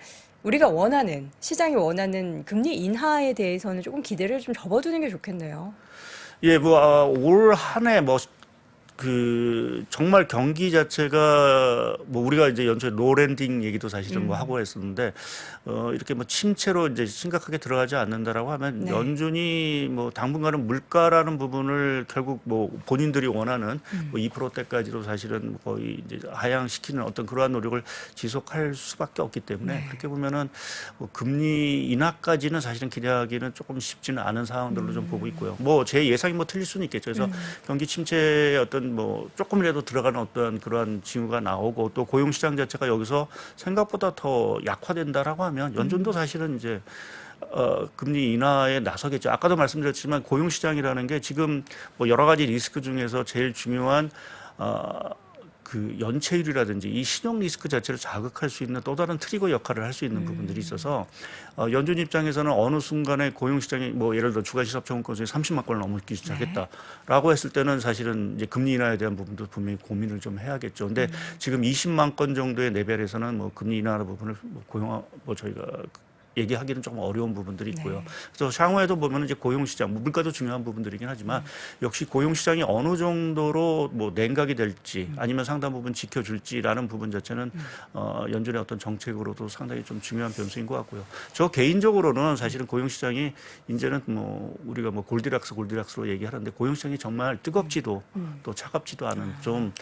우리가 원하는 시장이 원하는 금리 인하에 대해서는 조금 기대를 좀 접어두는 게 좋겠네요. 예, 뭐 올 한 해 뭐 그 정말 경기 자체가 뭐 우리가 이제 연초에 노랜딩 얘기도 사실은 뭐 하고 했었는데 이렇게 뭐 침체로 이제 심각하게 들어가지 않는다라고 하면 네. 연준이 뭐 당분간은 물가라는 부분을 결국 뭐 본인들이 원하는 뭐 2%대까지로 사실은 거의 이제 하향시키는 어떤 그러한 노력을 지속할 수밖에 없기 때문에 그렇게 보면은 뭐 금리 인하까지는 사실은 기대하기는 조금 쉽지는 않은 상황들로 좀 보고 있고요. 뭐 제 예상이 뭐 틀릴 수는 있겠죠. 그래서 경기 침체의 어떤 뭐 조금이라도 들어가는 어떤 그러한 징후가 나오고 또 고용 시장 자체가 여기서 생각보다 더 약화된다라고 하면 연준도 사실은 이제 금리 인하에 나서겠죠. 아까도 말씀드렸지만 고용 시장이라는 게 지금 뭐 여러 가지 리스크 중에서 제일 중요한 그 연체율이라든지 이 신용 리스크 자체를 자극할 수 있는 또 다른 트리거 역할을 할 수 있는 부분들이 있어서 연준 입장에서는 어느 순간에 고용시장이 뭐 예를 들어 주간시사평균 건수에 30만 건을 넘기 시작했다라고 했을 때는 사실은 이제 금리 인하에 대한 부분도 분명히 고민을 좀 해야겠죠. 근데 지금 20만 건 정도의 레벨에서는 뭐 금리 인하 부분을 뭐 저희가 얘기하기는 조금 어려운 부분들이 있고요. 그래서 향후에도 보면 이제 고용시장, 물가도 중요한 부분들이긴 하지만 역시 고용시장이 어느 정도로 뭐 냉각이 될지 아니면 상당 부분 지켜줄지라는 부분 자체는 연준의 어떤 정책으로도 상당히 좀 중요한 변수인 것 같고요. 저 개인적으로는 사실은 고용시장이 이제는 뭐 우리가 뭐 골디락스로 얘기하는데 고용시장이 정말 뜨겁지도 또 차갑지도 않은 좀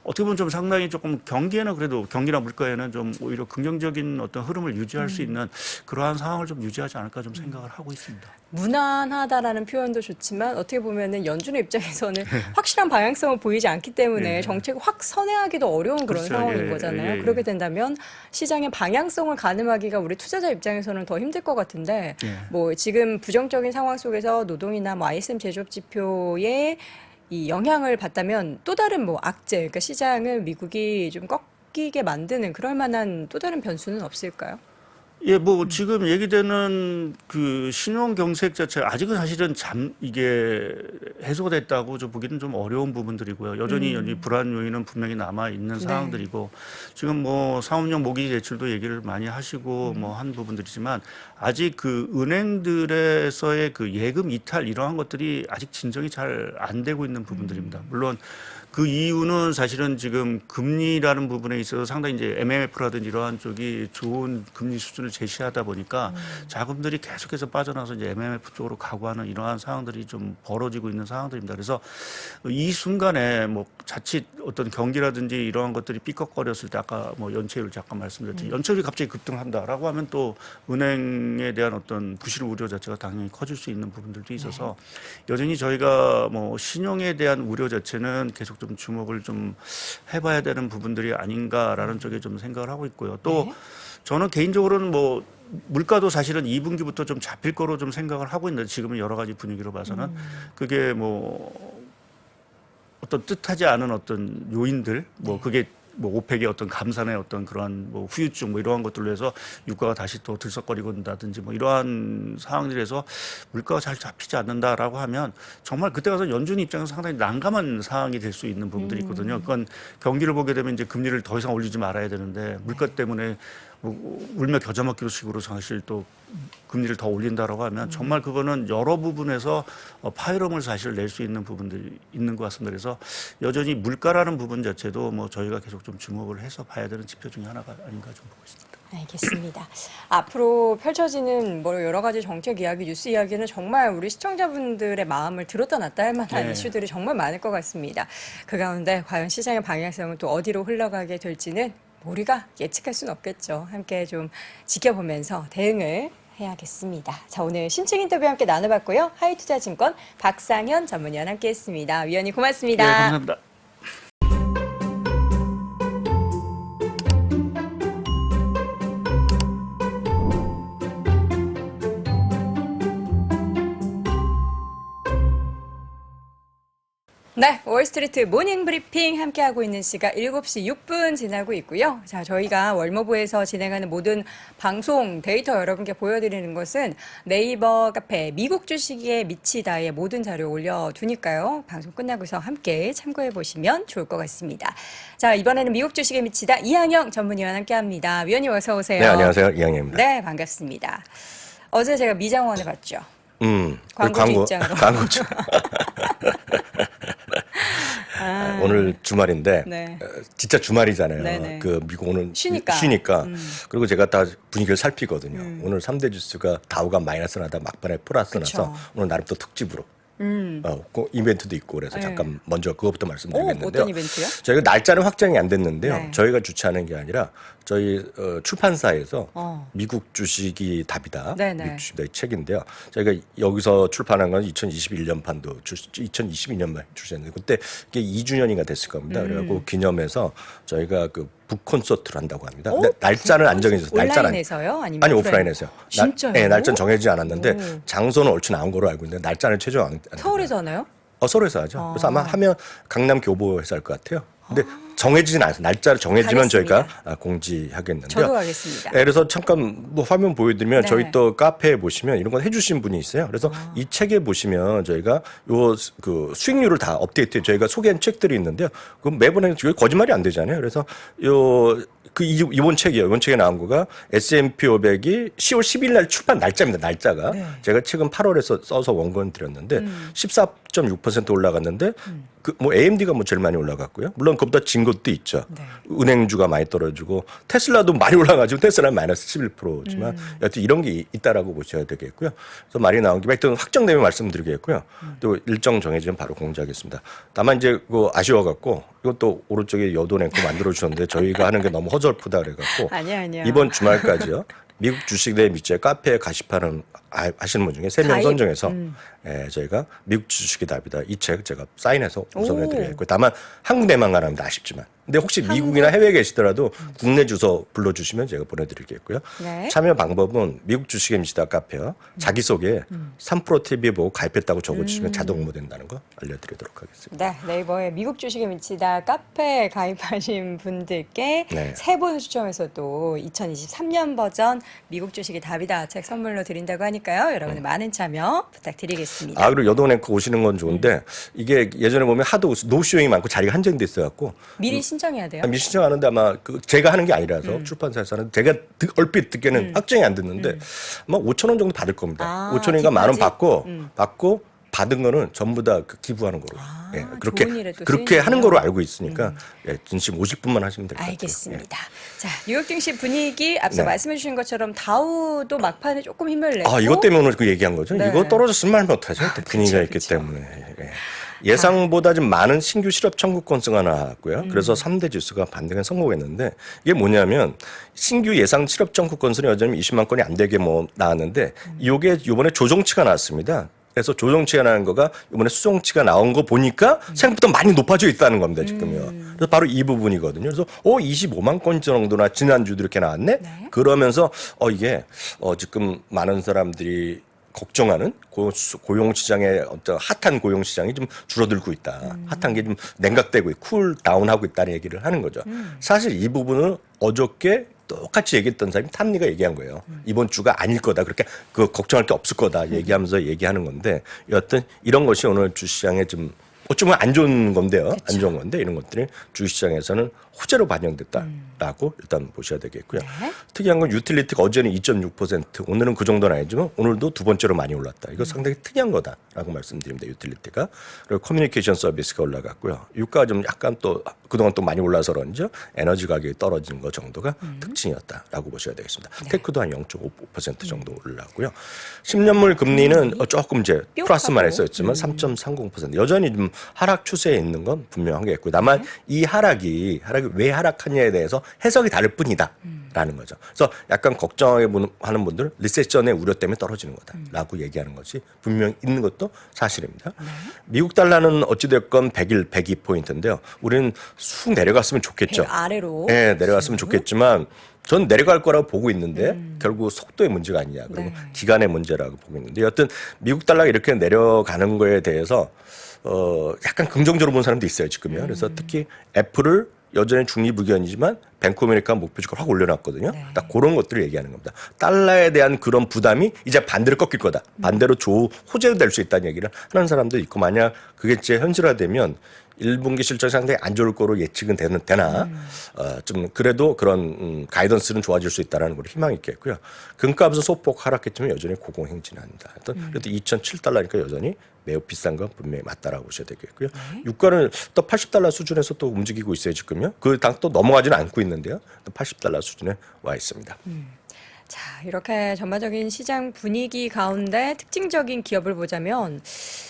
어떻게 보면 좀 상당히 조금 경기에는 그래도 경기나 물가에는 좀 오히려 긍정적인 어떤 흐름을 유지할 수 있는 그런 그러한 상황을 좀 유지하지 않을까 좀 생각을 하고 있습니다. 무난하다라는 표현도 좋지만 어떻게 보면은 연준의 입장에서는 확실한 방향성을 보이지 않기 때문에 예. 정책을 확 선회하기도 어려운 그런 그렇죠. 상황인 예, 거잖아요. 예, 예. 그렇게 된다면 시장의 방향성을 가늠하기가 우리 투자자 입장에서는 더 힘들 것 같은데 예. 뭐 지금 부정적인 상황 속에서 노동이나 뭐 ISM 제조업 지표에 이 영향을 받다면 또 다른 뭐 악재, 그러니까 시장을 미국이 좀 꺾이게 만드는 그럴 만한 또 다른 변수는 없을까요? 예, 뭐 지금 얘기되는 그 신용 경색 자체가 아직은 사실은 이게 해소가 됐다고 좀 보기는 좀 어려운 부분들이고요. 여전히 불안 요인은 분명히 남아 있는 네. 상황들이고 지금 뭐 상업용 모기 대출도 얘기를 많이 하시고 뭐 한 부분들이지만 아직 그 은행들에서의 그 예금 이탈 이러한 것들이 아직 진정이 잘 안 되고 있는 부분들입니다. 물론 그 이유는 사실은 지금 금리라는 부분에 있어서 상당히 이제 MMF라든지 이러한 쪽이 좋은 금리 수준을 제시하다 보니까 자금들이 계속해서 빠져나와서 이제 MMF 쪽으로 가고 하는 이러한 상황들이 좀 벌어지고 있는 상황들입니다. 그래서 이 순간에 뭐 자칫 어떤 경기라든지 이러한 것들이 삐걱거렸을 때 아까 뭐 연체율 잠깐 말씀드렸듯이 연체율이 갑자기 급등한다라고 하면 또 은행에 대한 어떤 부실 우려 자체가 당연히 커질 수 있는 부분들도 있어서 여전히 저희가 뭐 신용에 대한 우려 자체는 계속 좀 주목을 좀 해봐야 되는 부분들이 아닌가라는 쪽에 좀 생각을 하고 있고요. 또 저는 개인적으로는 뭐 물가도 사실은 2분기부터 좀 잡힐 거로 좀 생각을 하고 있는데 지금은 여러 가지 분위기로 봐서는 그게 뭐 어떤 뜻하지 않은 어떤 요인들 뭐 그게 뭐 오펙의 어떤 감산의 어떤 그러한 뭐 후유증 뭐 이러한 것들로 해서 유가가 다시 또 들썩거리고 있다든지 뭐 이러한 상황들에서 물가가 잘 잡히지 않는다라고 하면 정말 그때 가서 연준 입장에서 상당히 난감한 상황이 될 수 있는 부분들이 있거든요. 그건 경기를 보게 되면 이제 금리를 더 이상 올리지 말아야 되는데 물가 때문에 뭐 울며 겨자 먹기로 식으로 사실 또 금리를 더 올린다라고 하면 정말 그거는 여러 부분에서 파열음을 사실 낼 수 있는 부분들이 있는 것 같습니다. 그래서 여전히 물가라는 부분 자체도 뭐 저희가 계속 좀 주목을 해서 봐야 되는 지표 중에 하나가 아닌가 좀 보고 있습니다. 알겠습니다. 앞으로 펼쳐지는 뭐 여러 가지 정책 이야기, 뉴스 이야기는 정말 우리 시청자분들의 마음을 들었다 놨다 할 만한 네. 이슈들이 정말 많을 것 같습니다. 그 가운데 과연 시장의 방향성은 또 어디로 흘러가게 될지는 우리가 예측할 수는 없겠죠. 함께 좀 지켜보면서 대응을 해야겠습니다. 자, 오늘 심층 인터뷰 함께 나눠봤고요. 하이투자증권 박상현 전문위원 함께했습니다. 위원님 고맙습니다. 네, 감사합니다. 네, 월스트리트 모닝 브리핑 함께하고 있는 시각 7시 6분 지나고 있고요. 자, 저희가 월모부에서 진행하는 모든 방송 데이터 여러분께 보여드리는 것은 네이버 카페 미국 주식에 미치다의 모든 자료 올려두니까요. 방송 끝나고서 함께 참고해 보시면 좋을 것 같습니다. 자, 이번에는 미국 주식에 미치다 이항영 전문위원 함께합니다. 위원님 어서 오세요. 네, 안녕하세요. 이항영입니다. 네, 반갑습니다. 어제 제가 미장원을 봤죠. 광고주 광고, 입장으로. 광고주. 오늘 주말인데 네. 진짜 주말이잖아요. 네네. 그 미국 오늘 쉬니까. 그리고 제가 다 분위기를 살피거든요. 오늘 3대 지수가 다우가 마이너스 나다 막판에 플러스 나서 오늘 나름 또 특집으로 그 이벤트도 있고 그래서 네. 잠깐 먼저 그것부터 말씀드리겠는데요. 어떤 이벤트요? 저희가 날짜는 확정이 안 됐는데요. 네. 저희가 주최하는 게 아니라 저희 출판사에서 어. 미국 주식이 답이다. 네네. 미국 주식이 이 책인데요. 저희가 여기서 출판한 건 2021년판도 2022년 말 출시했는데 그때 이게 2주년인가 됐을 겁니다. 그래갖고 기념해서 저희가 그 북 콘서트를 한다고 합니다. 근데 날짜는 안 정해졌어요. 온라인에서요? 아니면 아니 오프라인에서요. 진짜요? 네, 날짜는 정해지지 않았는데 오. 장소는 얼추 나온 거로 알고 있는데 날짜는 최종 안 서울에서 하나요? 서울에서 하죠. 그래서 아마 하면 강남 교보에서 할 것 같아요. 근데 정해지진 않아요. 날짜를 정해지면 가겠습니다. 저희가 공지하겠는데요. 저도 가겠습니다. 네, 그래서 잠깐 뭐 화면 보여드리면 네. 저희 또 카페에 보시면 이런 건 해주신 분이 있어요. 그래서 이 책에 보시면 저희가 요 그 수익률을 다 업데이트 저희가 소개한 책들이 있는데요. 그럼 매번 이거 거짓말이 안 되잖아요. 그래서 이번 책이요. 이번 책에 나온 거가 S&P 500이 10월 10일 날 출판 날짜입니다. 날짜가 네. 제가 최근 8월에 써서 원건 드렸는데 14.6% 올라갔는데 그 뭐 AMD가 뭐 제일 많이 올라갔고요. 물론 그보다 진 것도 있죠. 네. 은행주가 많이 떨어지고 테슬라도 많이 올라가지고 테슬라는 마이너스 11%지만 여튼 이런 게 있다라고 보셔야 되겠고요. 그래서 말이 나온 김에 하여튼 확정되면 말씀드리겠고요. 또 일정 정해지면 바로 공지하겠습니다. 다만 이제 그 아쉬워갖고 이것도 오른쪽에 여돈 앵커 만들어 주셨는데 저희가 하는 게 너무 허접하다 그래갖고 아니야. 이번 주말까지요. 미국 주식에 밑에 카페에 가입하는 하시는 분 중에 3명 가입? 선정해서 저희가 미국 주식이 답이다. 이 책 제가 사인해서 우선해드리겠고요. 다만 한국 내만 가라면 아쉽지만. 근데 혹시 미국이나 해외에 계시더라도 국내 주소 불러주시면 제가 보내드리겠고요. 네. 참여 방법은 미국 주식에 미치다 카페요. 자기소개에 3프로TV 보고 가입했다고 적어주시면 자동 응모된다는 거 알려드리도록 하겠습니다. 네, 네이버에 미국 주식에 미치다 카페에 가입하신 분들께 네. 3분 추첨해서 또 2023년 버전 미국 주식이 답이다 책 선물로 드린다고 하니까요. 여러분의 많은 참여 부탁드리겠습니다. 아, 그리고 여돈 앵커 오시는 건 좋은데 이게 예전에 보면 하도 노쇼잉이 많고 자리가 한정돼 있어갖고 미리 신청해야 돼요. 미리 신청하는데 아마 제가 하는 게 아니라서 출판사에서는 제가 얼핏 듣기에는 확정이 안 됐는데 아마 5천 원 정도 받을 겁니다. 아, 5천 원인가 만 원 뒷바지? 받고 받은 거는 전부 다 기부하는 거로. 예, 그렇게 좋은 일에 또 그렇게 쓰이는군요. 하는 거로 알고 있으니까 예, 진심 오실 분만 하시면 될 것 같아요. 알겠습니다. 자, 뉴욕 증시 분위기 앞서 네. 말씀해 주신 것처럼 다우도 막판에 조금 힘을 내고 이것 때문에 오늘 그 얘기한 거죠. 네. 이거 떨어졌으면 말 못하죠. 분위기가 그쵸, 있기 그쵸. 때문에. 예상보다 좀 많은 신규 실업 청구 건수가 나왔고요. 그래서 3대 지수가 반등에 성공했는데 이게 뭐냐면 신규 예상 실업 청구 건수는 여전히 20만 건이 안 되게 나왔는데 이게 이번에 조정치가 나왔습니다. 그래서 조정치가 나온 거가 이번에 수정치가 나온 거 보니까 생각보다 많이 높아져 있다는 겁니다, 지금요. 그래서 바로 이 부분이거든요. 그래서 25만 건 정도나 지난주도 이렇게 나왔네. 네. 그러면서 이게 지금 많은 사람들이 걱정하는 고용 시장의 어떤 핫한 고용 시장이 좀 줄어들고 있다. 핫한 게 좀 냉각되고 쿨 다운하고 있다는 얘기를 하는 거죠. 사실 이 부분은 어저께 똑같이 얘기했던 사람이 탐리가 얘기한 거예요. 이번 주가 아닐 거다. 그렇게 걱정할 게 없을 거다. 얘기하면서 얘기하는 건데 여하튼 이런 것이 오늘 주시장에 좀 어쩌면 안 좋은 건데요. 그쵸. 안 좋은 건데 이런 것들이 주시장에서는 호재로 반영됐다라고 일단 보셔야 되겠고요. 네. 특이한 건 유틸리티가 어제는 2.6%, 오늘은 그 정도는 아니지만 오늘도 두 번째로 많이 올랐다. 이거 상당히 특이한 거다라고 말씀드립니다. 유틸리티가. 그리고 커뮤니케이션 서비스가 올라갔고요. 유가가 좀 약간 또 그동안 또 많이 올라서 그런지 에너지 가격이 떨어진 거 정도가 특징이었다라고 보셔야 되겠습니다. 테크도 한 0.5% 정도 올랐고요. 10년물 금리는 조금 이제 뿅 플러스만 하고. 했었지만 3.30%. 여전히 좀 하락 추세에 있는 건 분명한 게 있고 다만 이 하락이 왜 하락하냐에 대해서 해석이 다를 뿐이다라는 거죠. 그래서 약간 걱정하는 분들은 리세션의 우려 때문에 떨어지는 거다라고 얘기하는 것이 분명히 있는 것도 사실입니다. 미국 달러는 어찌됐건 100일, 102포인트인데요. 우리는 쑥 내려갔으면 좋겠죠. 아래로. 네, 내려갔으면 좋겠지만 전 내려갈 거라고 보고 있는데 결국 속도의 문제가 아니냐 그리고 네. 기간의 문제라고 보고 있는데 여하튼 미국 달러가 이렇게 내려가는 거에 대해서 약간 긍정적으로 본 사람도 있어요 지금요. 그래서 특히 애플을 여전히 중립의견이지만 뱅크 아메리카 목표주가를 확 올려놨거든요. 네. 딱 그런 것들을 얘기하는 겁니다. 달러에 대한 그런 부담이 이제 반대로 꺾일 거다. 반대로 호재가 될 수 있다는 얘기를 하는 사람도 있고 만약 그게 진짜 현실화되면 1분기 실적이 상당히 안 좋을 거로 예측은 되나 좀 그래도 그런 가이던스는 좋아질 수 있다는 걸 희망이 있겠고요. 금값은 소폭 하락했지만 여전히 고공행진합니다. 그래도 2007달러니까 여전히 매우 비싼 건 분명히 맞다라고 보셔야 되겠고요. 유가는 또 80달러 수준에서 또 움직이고 있어요 지금요. 그 당 또 넘어가지는 않고 있는데요. 또 80달러 수준에 와 있습니다. 자, 이렇게 전반적인 시장 분위기 가운데 특징적인 기업을 보자면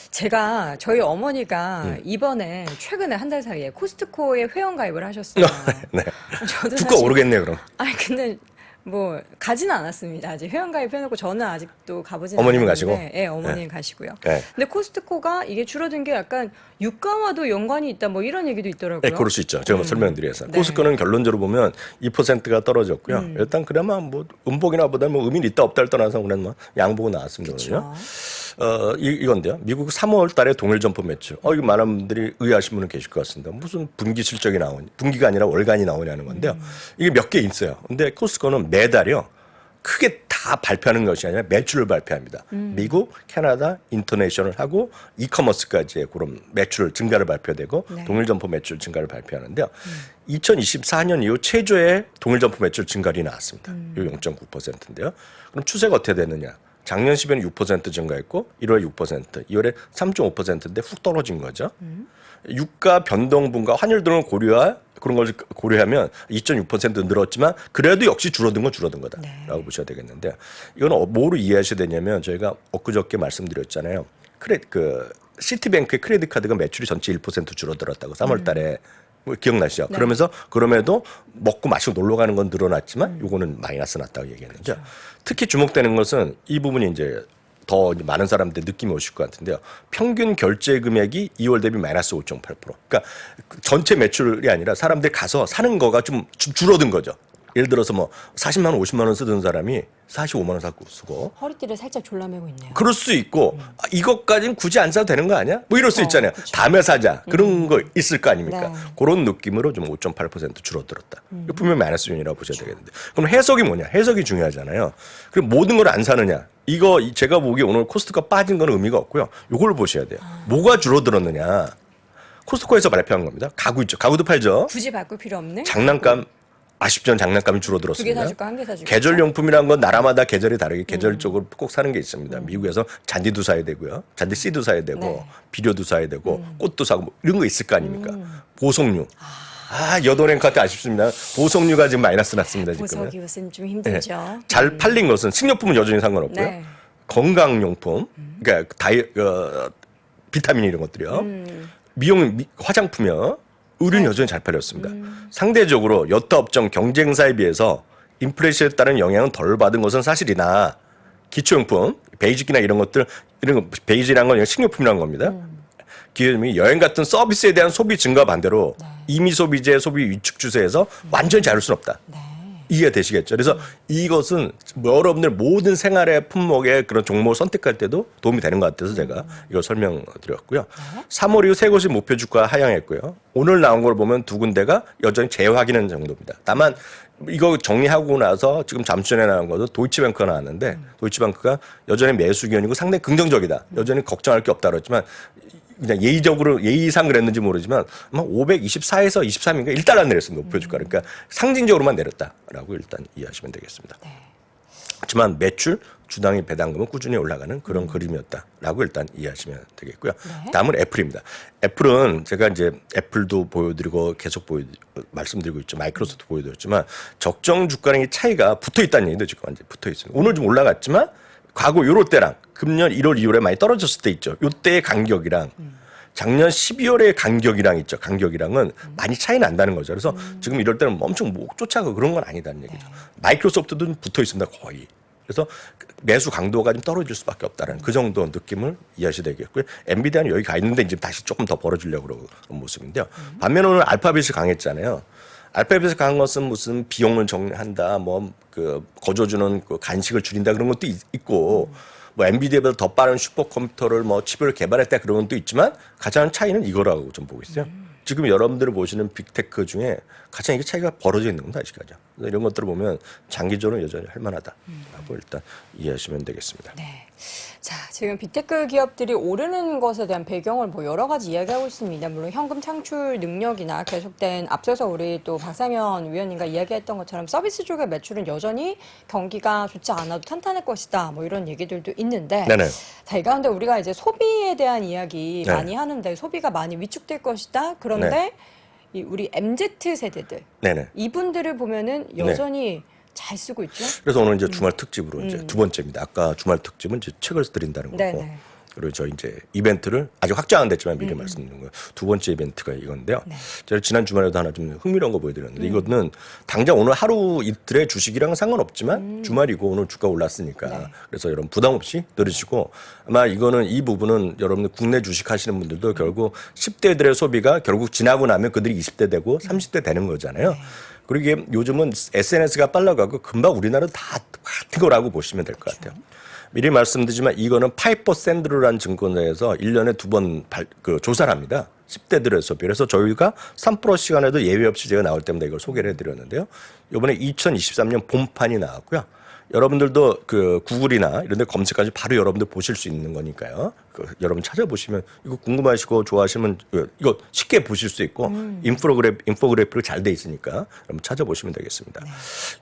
제가 저희 어머니가 이번에 최근에 한 달 사이에 코스트코에 회원 가입을 하셨어요. 네. 저도 주가 오르겠네요 그럼. 아니 근데 뭐 가지는 않았습니다. 아직 회원 가입해놓고 저는 아직도 가보진 어머님은 않았는데, 가시고? 네, 어머님 가시고요. 네. 근데 코스트코가 이게 줄어든 게 약간 유가와도 연관이 있다 뭐 이런 얘기도 있더라고요. 네, 그럴 수 있죠. 제가 설명드리겠습니다. 네. 코스코는 결론적으로 보면 2%가 떨어졌고요. 일단 그나마 뭐 음복이나 보다 뭐 의미는 있다 없다를 떠나서 그냥 뭐 양보고 나왔습니다. 오늘요. 이건데요. 미국 3월 달에 동일 점포 매출. 이거 많은 분들이 의아하신 분은 계실 것 같습니다. 무슨 분기 실적이 분기가 아니라 월간이 나오냐는 건데요. 이게 몇 개 있어요. 근데 코스코는 매달요. 크게 다 발표하는 것이 아니라 매출을 발표합니다. 미국, 캐나다, 인터내셔널 하고 이커머스까지의 그런 매출 증가를 발표되고 네. 동일 점포 매출 증가를 발표하는데요. 2024년 이후 최저의 동일 점포 매출 증가율이 나왔습니다. 이 0.9%인데요. 그럼 추세가 어떻게 되느냐? 작년 10月는 6% 증가했고 1월에 6%, 2월에 3.5%인데 훅 떨어진 거죠. 유가 변동분과 환율 등을 그런 걸 고려하면 2.6% 늘었지만 그래도 역시 줄어든 건 줄어든 거다라고 네. 보셔야 되겠는데 이건 뭐로 이해하셔야 되냐면 저희가 엊그저께 말씀드렸잖아요. 시티뱅크의 크레딧 카드가 매출이 전체 1% 줄어들었다고 3월 달에 뭐 기억나시죠? 네. 그러면서 그럼에도 먹고 마시고 놀러 가는 건 늘어났지만 요거는 마이너스 났다고 얘기했는데 그렇죠. 특히 주목되는 것은 이 부분이 이제 더 이제 많은 사람들 느낌이 오실 것 같은데요. 평균 결제 금액이 2월 대비 마이너스 5.8%. 그러니까 전체 매출이 아니라 사람들이 가서 사는 거가 좀 줄어든 거죠. 예를 들어서 뭐 40만 원, 50만 원 쓰던 사람이 45만 원 쓰고 허리띠를 살짝 졸라매고 있네요. 그럴 수 있고 아, 이것까지는 굳이 안 사도 되는 거 아니야? 뭐 이럴 수 있잖아요. 그쵸. 다음에 사자. 그런 거 있을 거 아닙니까? 네. 그런 느낌으로 좀 5.8% 줄어들었다. 이거 분명히 마이너스 요인이라고 보셔야 되겠는데. 그럼 해석이 뭐냐? 해석이 중요하잖아요. 그럼 모든 걸 안 사느냐? 이거 제가 보기에 오늘 코스트코가 빠진 건 의미가 없고요. 요걸 보셔야 돼요. 뭐가 줄어들었느냐? 코스트코에서 발표한 겁니다. 가구 있죠. 가구도 팔죠. 굳이 바꿀 필요 없는? 장난감 아쉽지만 장난감이 두 개 줄어들었습니다. 사줄까 한 개 사줄까? 계절용품이라는 건 나라마다 계절이 다르게 계절적으로 꼭 사는 게 있습니다. 미국에서 잔디도 사야 되고요. 잔디 씨도 사야 되고 네. 비료도 사야 되고 꽃도 사고 뭐 이런 거 있을 거 아닙니까? 보석류. 여도랭크한테 아쉽습니다. 보석류가 지금 마이너스 났습니다. 지금. 보석이 요즘 좀 힘들죠. 잘 팔린 것은 식료품은 여전히 상관없고요. 네. 건강용품, 그러니까 비타민 이런 것들이요. 화장품이요. 의류는 여전히 잘 팔렸습니다. 상대적으로 여타 업종 경쟁사에 비해서 인플레이션에 따른 영향은 덜 받은 것은 사실이나 기초용품, 베이직이나 이런 것들, 이런 거, 베이직이라는 건 식료품이라는 겁니다. 기업이 여행 같은 서비스에 대한 소비 증가 반대로 임의 소비재 소비 위축 추세에서 완전히 자를 수는 없다. 네. 이해되시겠죠? 그래서 이것은 여러분들 모든 생활의 품목의 그런 종목을 선택할 때도 도움이 되는 것 같아서 제가 이걸 설명드렸고요. 3월 이후 세 곳이 목표 주가 하향했고요. 오늘 나온 걸 보면 두 군데가 여전히 재확인한 정도입니다. 다만 이거 정리하고 나서 지금 잠시 전에 나온 것도 도이치뱅크가 나왔는데 도이치뱅크가 여전히 매수 기관이고 상당히 긍정적이다. 여전히 걱정할 게 없다 그랬지만 그냥 예의상 그랬는지 모르지만 아마 524에서 23인가 1달러 내렸습니다. 목표 주가. 그러니까 상징적으로만 내렸다라고 일단 이해하시면 되겠습니다. 하지만 매출, 주당의 배당금은 꾸준히 올라가는 그런 그림이었다라고 일단 이해하시면 되겠고요. 다음은 애플입니다. 애플은 제가 이제 애플도 보여드리고 계속 말씀드리고 있죠. 마이크로소프트 보여드렸지만 적정 주가의 차이가 붙어 있다는 얘기도 지금 완전 붙어 있습니다. 오늘 좀 올라갔지만 과거 요럴 때랑 금년 1월, 2월에 많이 떨어졌을 때 있죠. 요때의 간격이랑 작년 12월의 간격이랑 있죠. 간격이랑은 많이 차이 난다는 거죠. 그래서 지금 이럴 때는 엄청 목 쫓아가 그런 건 아니다는 얘기죠. 마이크로소프트도 붙어 있습니다. 거의. 그래서 매수 강도가 좀 떨어질 수밖에 없다는 그 정도 느낌을 이해하셔야 되겠고요. 엔비디아는 여기 가 있는데 이제 다시 조금 더 벌어지려고 그러는 모습인데요. 반면에 오늘 알파벳이 강했잖아요. 알파벳이 강한 것은 무슨 비용을 정리한다, 뭐 그 거저주는 그 간식을 줄인다 그런 것도 있고, 뭐 엔비디아보다 더 빠른 슈퍼컴퓨터를 뭐 칩을 개발했다 그런 것도 있지만 가장 차이는 이거라고 좀 보고 있어요. 지금 여러분들이 보시는 빅테크 중에 가장 이게 차이가 벌어져 있는 겁니다, 아직까지. 이런 것들을 보면 장기적으로 여전히 할만하다라고 일단 이해하시면 되겠습니다. 네. 자, 지금 빅테크 기업들이 오르는 것에 대한 배경을 뭐 여러 가지 이야기하고 있습니다. 물론 현금 창출 능력이나 계속된 앞서서 우리 또 박상현 위원님과 이야기했던 것처럼 서비스 쪽의 매출은 여전히 경기가 좋지 않아도 탄탄할 것이다. 뭐 이런 얘기들도 있는데. 네네. 자, 이 가운데 우리가 이제 소비에 대한 이야기 네. 많이 하는데 소비가 많이 위축될 것이다. 그런데 네. 이 우리 MZ 세대들 네네. 이분들을 보면은 여전히 잘 쓰고 있죠. 그래서 오늘 이제 주말 특집으로 이제 두 번째입니다. 아까 주말 특집은 이제 책을 드린다는 거고. 네네. 그리고 저 이제 이벤트를 아직 확정 안 됐지만 미리 말씀드리는 거예요. 두 번째 이벤트가 이건데요. 네. 제가 지난 주말에도 하나 좀 흥미로운 거 보여드렸는데 이거는 당장 오늘 하루 이틀의 주식이랑은 상관없지만 주말이고 오늘 주가 올랐으니까 네. 그래서 여러분 부담 없이 들으시고 아마 이거는 이 부분은 여러분들 국내 주식 하시는 분들도 결국 10대들의 소비가 결국 지나고 나면 그들이 20대 되고 30대 되는 거잖아요. 그리고 이게 요즘은 SNS가 빨라가고 금방 우리나라 다 같은 거라고 보시면 될 것 같아요. 미리 말씀드리지만 이거는 파이퍼 샌드로라는 증권사에서 1년에 두 번 조사를 합니다. 10대들의 소비. 그래서 저희가 3% 시간에도 예외 없이 제가 나올 때마다 이걸 소개를 해드렸는데요. 이번에 2023년 봄판이 나왔고요. 여러분들도 그 구글이나 이런 데 검색까지 바로 여러분들 보실 수 있는 거니까요. 여러분 찾아보시면 이거 궁금하시고 좋아하시면 이거 쉽게 보실 수 있고 인포그래프로 잘 돼 있으니까 여러분 찾아보시면 되겠습니다. 네.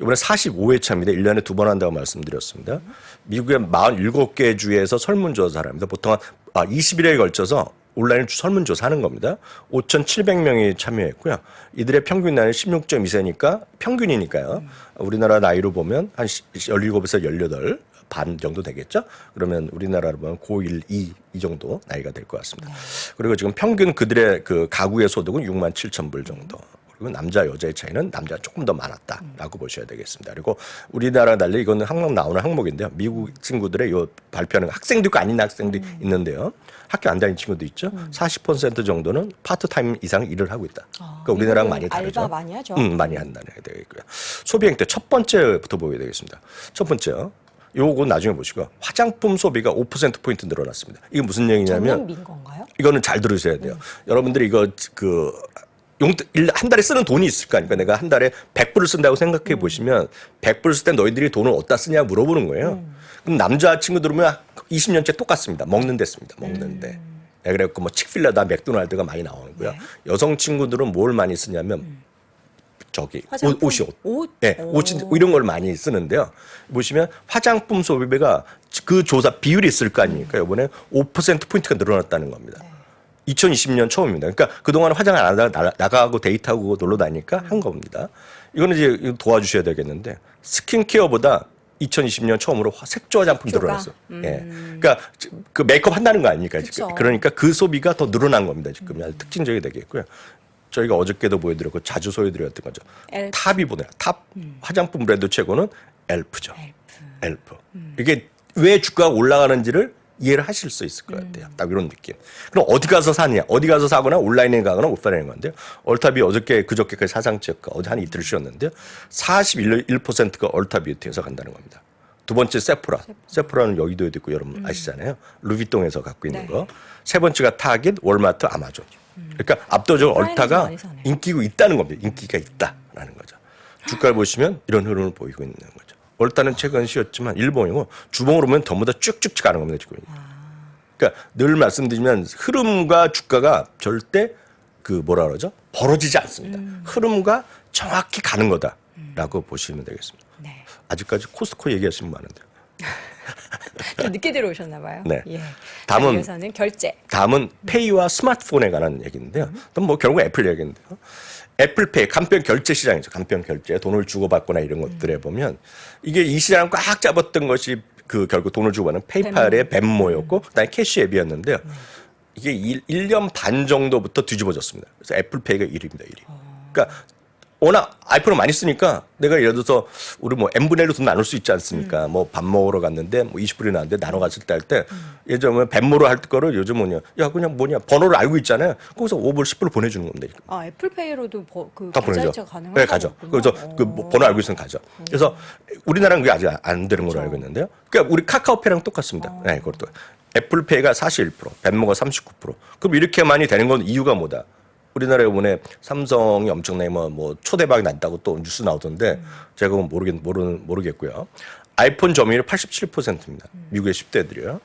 이번에 45회 차입니다. 1년에 두 번 한다고 말씀드렸습니다. 미국의 47개 주에서 설문조사를 합니다. 보통 한 20일에 걸쳐서 온라인 설문조사하는 겁니다. 5,700명이 참여했고요. 이들의 평균 나이는 16.2세니까 평균이니까요. 우리나라 나이로 보면 한 17에서 18 반 정도 되겠죠. 그러면 우리나라로 보면 고1, 2 이 정도 나이가 될 것 같습니다. 그리고 지금 평균 그들의 그 가구의 소득은 6만 7천 불 정도. 그리고 남자 여자의 차이는 남자가 조금 더 많았다라고 보셔야 되겠습니다. 그리고 우리나라 달리 이거는 항상 나오는 항목인데요. 미국 친구들의 요 발표하는 학생도 있고 아닌 학생도 있는데요. 학교 안 다니는 친구도 있죠. 40% 정도는 파트타임 이상 일을 하고 있다. 그러니까 우리나라랑 많이 다르죠. 알바 많이 하죠. 많이 한다는 게 되겠고요. 소비 행태 첫 번째부터 보게 되겠습니다. 첫 번째요. 요거 나중에 보시고 화장품 소비가 5%포인트 늘어났습니다. 이게 무슨 얘기냐면 전년민 건가요? 이거는 잘 들으셔야 돼요. 여러분들이 이거 한 달에 쓰는 돈이 있을 거 아닙니까? 내가 한 달에 100불을 쓴다고 생각해 보시면 100불 쓸 때 너희들이 돈을 어디다 쓰냐 물어보는 거예요. 그럼 남자 친구들 보면 20년째 똑같습니다. 먹는 데 씁니다. 먹는데. 네, 그래갖고 뭐 칙필라다 맥도날드가 많이 나오고요. 네. 여성 친구들은 뭘 많이 쓰냐면 저기 화장품? 옷. 네, 옷 이런 걸 많이 쓰는데요. 보시면 화장품 소비가 그 조사 비율이 있을 거 아닙니까? 이번에 5%포인트가 늘어났다는 겁니다. 2020년 처음입니다. 그러니까 그동안 화장 안 하다가 나가고 데이트하고 놀러 다니니까 한 겁니다. 이거는 이제 도와주셔야 되겠는데 스킨케어보다 2020년 처음으로 색조 화장품 늘어났어요. 예. 그러니까 그 메이크업 한다는 거 아닙니까? 지금. 그쵸. 그러니까 그 소비가 더 늘어난 겁니다. 지금 아주 특징적이 되겠고요. 저희가 어저께도 보여드렸고 자주 소개드렸던 거죠. 엘프. 탑이 보네요. 탑 화장품 브랜드 최고는 엘프죠. 엘프. 이게 왜 주가가 올라가는지를 이해를 하실 수 있을 것 같아요. 딱 이런 느낌. 그럼 어디 가서 사느냐? 어디 가서 사거나 온라인에 가거나 오프라인에 가는데요. 얼타비 그저께까지 사상치였고 어제 한 이틀 쉬었는데요. 41%가 얼타비에서 간다는 겁니다. 두 번째 세포라는 여의도에도 있고 여러분 아시잖아요. 루비통에서 갖고 있는 네. 거. 세 번째가 타깃, 월마트, 아마존. 그러니까 압도적으로 오프라인에서 얼타가 많이 사네요. 인기가 있다는 겁니다. 인기가 있다라는 거죠. 주가를 보시면 이런 흐름을 보이고 있는 거죠. 얼타는 최근 쉬었지만 일본이고 주봉으로 보면 전부 다 쭉쭉 가는 겁니다. 지금. 그러니까 늘 말씀드리면 흐름과 주가가 절대 뭐라 그러죠? 벌어지지 않습니다. 흐름과 정확히 가는 거다라고 보시면 되겠습니다. 네. 아직까지 코스트코 얘기하시는 분 많은데요. 좀 늦게 들어오셨나 봐요. 네. 예. 다음은 여기서는 결제. 다음은 페이와 스마트폰에 관한 얘기인데요. 또 뭐 결국 애플 얘기인데요. 애플페이 간편 결제 시장이죠. 간편 결제 돈을 주고받거나 이런 것들에 보면 이게 이 시장을 꽉 잡았던 것이 결국 돈을 주고받는 페이팔의 벤모였고 그다음에 캐시 앱이었는데요. 이게 1년 반 정도부터 뒤집어졌습니다. 그래서 애플페이가 1위입니다. 1위. 그러니까 워낙 아이폰을 많이 쓰니까 내가 예를 들어서 우리 뭐 n분의 1로 돈 나눌 수 있지 않습니까? 뭐 밥 먹으러 갔는데 뭐 20불이 나왔는데 나눠 갔을 때 할 때 예전에 벤모로 할 거를 요즘 그냥 번호를 알고 있잖아요. 거기서 5불 10불 보내주는 겁니다. 아, 애플페이로도 다 보내죠. 계좌이체가 가능하다고. 네, 가죠. 그래서 번호 알고 있으면 가죠. 그래서 우리나라는 그게 아직 안 되는 걸로 알고 있는데요. 그러니까 우리 카카오페이랑 똑같습니다. 네, 그것도. 애플페이가 41%, 벤모가 39%. 그럼 이렇게 많이 되는 건 이유가 뭐다? 우리나라에 이번에 삼성이 엄청나게 뭐 초대박이 났다고 또 뉴스 나오던데 제가 그건 모르겠고요. 아이폰 점유율 87%입니다. 미국의 10대들이요.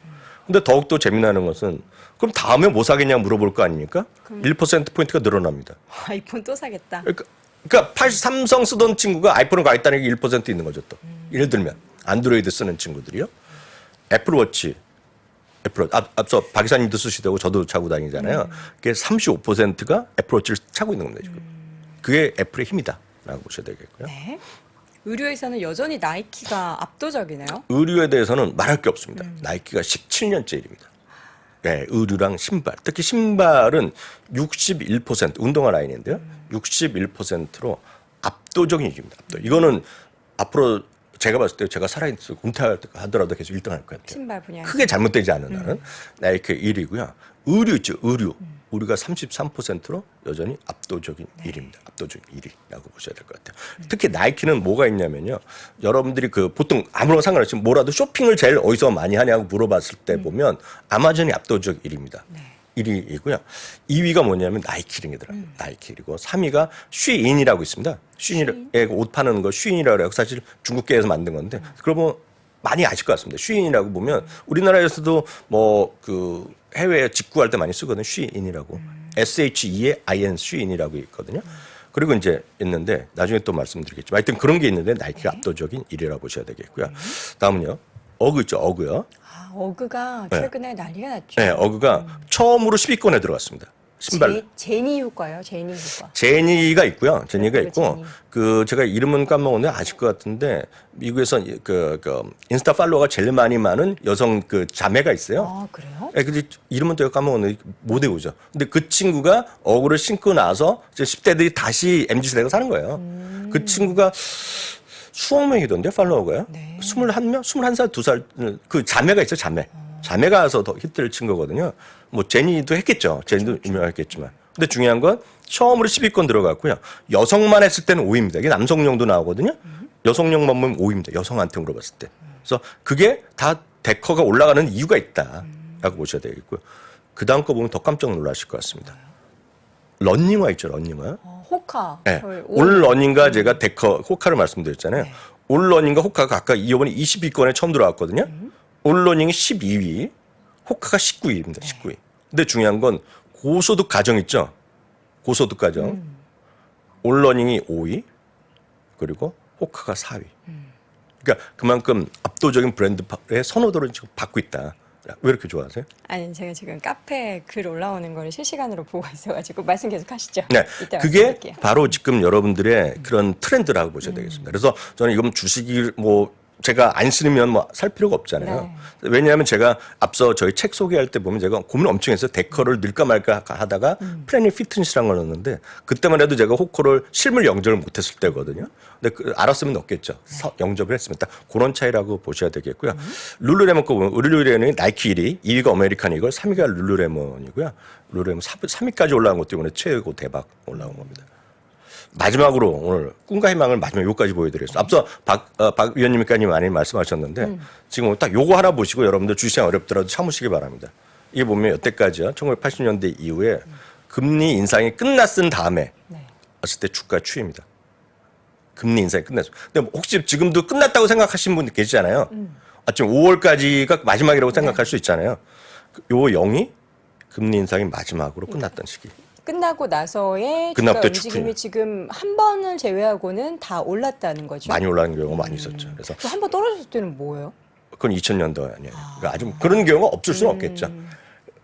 근데 더욱더 재미나는 것은 그럼 다음에 뭐 사겠냐 물어볼 거 아닙니까? 1%포인트가 늘어납니다. 아이폰 또 사겠다. 그러니까 삼성 쓰던 친구가 아이폰을 가겠다는 게 1% 있는 거죠 또. 예를 들면 안드로이드 쓰는 친구들이요. 애플워치. 앞서 박 이사님도 쓰시다고 저도 차고 다니잖아요. 그게 35%가 애플워치를 차고 있는 겁니다. 지금. 그게 애플의 힘이다라고 보셔야 되겠고요. 네. 의류에서는 여전히 나이키가 압도적이네요. 의류에 대해서는 말할 게 없습니다. 나이키가 17년째 일입니다. 네, 의류랑 신발. 특히 신발은 61% 운동화 라인인데요. 61%로 압도적인 일입니다. 이거는 앞으로 제가 봤을 때 제가 살아있어서 은퇴하더라도 계속 1등 할 것 같아요. 신발 분야. 크게 잘못되지 않은 한은 나이키 1위고요. 의류 있죠. 의류가 33%로 여전히 압도적인 1위입니다. 압도적인 1위라고 보셔야 될 것 같아요. 특히 나이키는 뭐가 있냐면요. 여러분들이 보통 아무런 상관없이 뭐라도 쇼핑을 제일 어디서 많이 하냐고 물어봤을 때 보면 아마존이 압도적 1위입니다. 1위이고요. 2위가 뭐냐면 나이키링이더라고요. 나이키리고 3위가 쉬인이라고 있습니다. 쉬인에 옷 파는 거 쉬인이라고 해요. 사실 중국계에서 만든 건데 그러면 많이 아실 것 같습니다. 쉬인이라고 보면 우리나라에서도 해외에 직구할 때 많이 쓰거든요. 쉬인이라고. SHE의 IN 쉬인이라고 있거든요. 그리고 이제 있는데 나중에 또 말씀드리겠지만 하여튼 그런 게 있는데 나이키가 압도적인 1위라고 보셔야 되겠고요. 다음은요. 어그 있죠. 어그요. 어그가 최근에 난리가 났죠. 네, 어그가 처음으로 10위권에 들어갔습니다. 신발. 제니 효과요? 제니 효과. 제니가 있고요. 제니가 네, 있고 제니. 그 제가 이름은 까먹었는데 아실 것 같은데 미국에서 그 인스타 팔로워가 제일 많이 많은 여성 그 자매가 있어요. 아, 그래요? 예, 근데 이름은 제가 까먹었는데 못 외우죠. 근데 그 친구가 어그를 신고 나서 이제 10대들이 다시 MZ 세대가 사는 거예요. 그 친구가 수억 명이던데 팔로워가요. 네. 21명, 21살, 2살 그 자매가 있어요. 자매가 와서 더 히트를 친 거거든요. 뭐 제니도 했겠죠. 제니도 유명했겠지만. 근데 중요한 건 처음으로 10위권 들어갔고요. 여성만 했을 때는 5위입니다. 이게 남성용도 나오거든요. 여성용만 보면 5위입니다. 여성한테 물어봤을 때. 그래서 그게 다 데커가 올라가는 이유가 있다라고 보셔야 되겠고요. 그 다음 거 보면 더 깜짝 놀라실 것 같습니다. 런닝화 있죠, 런닝화. 호카. 네. 저희 올 러닝과 제가 데커 호카를 말씀드렸잖아요. 올 러닝과 호카가 아까 이번에 20위권에 처음 들어왔거든요. 올 러닝이 12위, 호카가 19위입니다. 19위. 근데 중요한 건 고소득 가정 있죠. 고소득 가정. 올 러닝이 5위, 그리고 호카가 4위. 그러니까 그만큼 압도적인 브랜드의 선호도를 지금 받고 있다. 왜 이렇게 좋아하세요? 아니, 제가 지금 카페에 글 올라오는 거를 실시간으로 보고 있어가지고 말씀 계속 하시죠. 네, 이따 그게 말씀드릴게요. 바로 지금 여러분들의 그런 트렌드라고 보셔야 되겠습니다. 그래서 저는 이건 주식이 뭐 제가 안 쓰면 뭐 살 필요가 없잖아요. 네. 왜냐하면 제가 앞서 저희 책 소개할 때 보면 제가 고민 엄청 했어요. 데커를 넣을까 말까 하다가 플래닛 피트니스라는 걸 넣었는데 그때만 해도 제가 호커를 실물 영접을 못했을 때거든요. 근데 알았으면 넣겠죠. 영접을 했으면 딱 그런 차이라고 보셔야 되겠고요. 룰루레몬 거 보면 룰루레몬이 나이키 1위, 2위가 아메리칸 이걸, 3위가 룰루레몬이고요. 룰루레몬 3위까지 올라간 것 때문에 최고 대박 올라온 겁니다. 마지막으로 오늘 꿈과 희망을 마지막 요까지 보여드렸어요. 앞서 박 위원님께서 많이 말씀하셨는데 지금 딱 요거 하나 보시고 여러분들 주시장 어렵더라도 참으시기 바랍니다. 이게 보면 여태까지요. 1980년대 이후에 금리 인상이 끝났은 다음에 봤을 때 주가 추입니다. 금리 인상이 끝났어요. 근데 혹시 지금도 끝났다고 생각하시는 분 계시잖아요. 지금 5월까지가 마지막이라고 생각할 수 있잖아요. 요 0이 금리 인상이 마지막으로 끝났던 시기. 끝나고 나서의 주가 끝날 때 움직임이 지금 한 번을 제외하고는 다 올랐다는 거죠. 많이 올라가는 경우가 많이 있었죠. 그래서 한 번 떨어졌을 때는 뭐예요? 그건 2000년도 아니에요. 그러니까 아주 그런 경우가 없을 수는 없겠죠.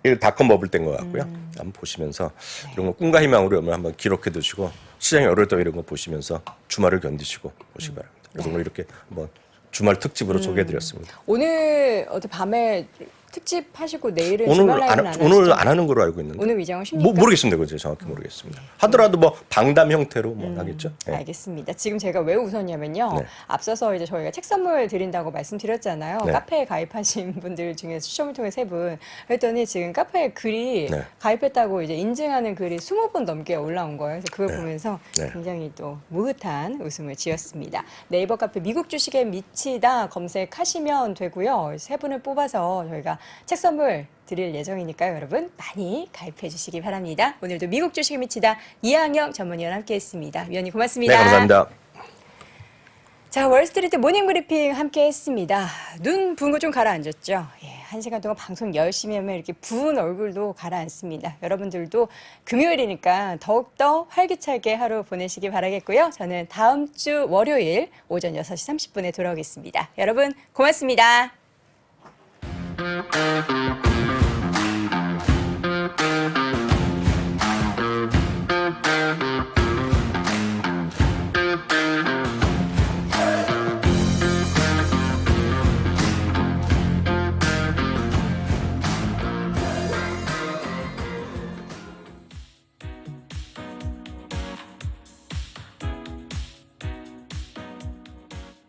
이 닷컴 버블 땐 것 같고요. 한번 보시면서 이런 거 꿈과 희망으로 한번 기록해 두시고 시장이 어려울 때 이런 거 보시면서 주말을 견디시고 보시기 바랍니다. 그래서 오늘 이렇게 한번 주말 특집으로 소개해드렸습니다. 오늘 어젯밤에 특집 하시고 내일은 주말 오늘 라이브는 안 하시죠? 오늘 안 하는 걸로 알고 있는데 오늘 위장하십니까? 모르겠습니다. 그죠? 정확히 모르겠습니다. 하더라도 뭐 방담 형태로 뭐 하겠죠. 네. 알겠습니다. 지금 제가 왜 웃었냐면요. 네. 앞서서 이제 저희가 책 선물 드린다고 말씀드렸잖아요. 네. 카페에 가입하신 분들 중에 추첨을 통해 3분. 그랬더니 지금 카페에 글이 네. 가입했다고 이제 인증하는 글이 20번 넘게 올라온 거예요. 그래서 그걸 보면서 네. 굉장히 또 무흐한 웃음을 지었습니다. 네이버 카페 미국 주식에 미치다 검색하시면 되고요. 3분을 뽑아서 저희가 책 선물 드릴 예정이니까요. 여러분 많이 가입해 주시기 바랍니다. 오늘도 미국 주식에 미치다 이항영 전문위원 함께했습니다. 위원님 고맙습니다. 네, 감사합니다. 자, 월스트리트 모닝 브리핑 함께 했습니다. 눈 부은 거 좀 가라앉았죠? 예, 1시간 동안 방송 열심히 하면 이렇게 부은 얼굴도 가라앉습니다. 여러분들도 금요일이니까 더욱더 활기차게 하루 보내시기 바라겠고요. 저는 다음 주 월요일 오전 6시 30분에 돌아오겠습니다. 여러분 고맙습니다.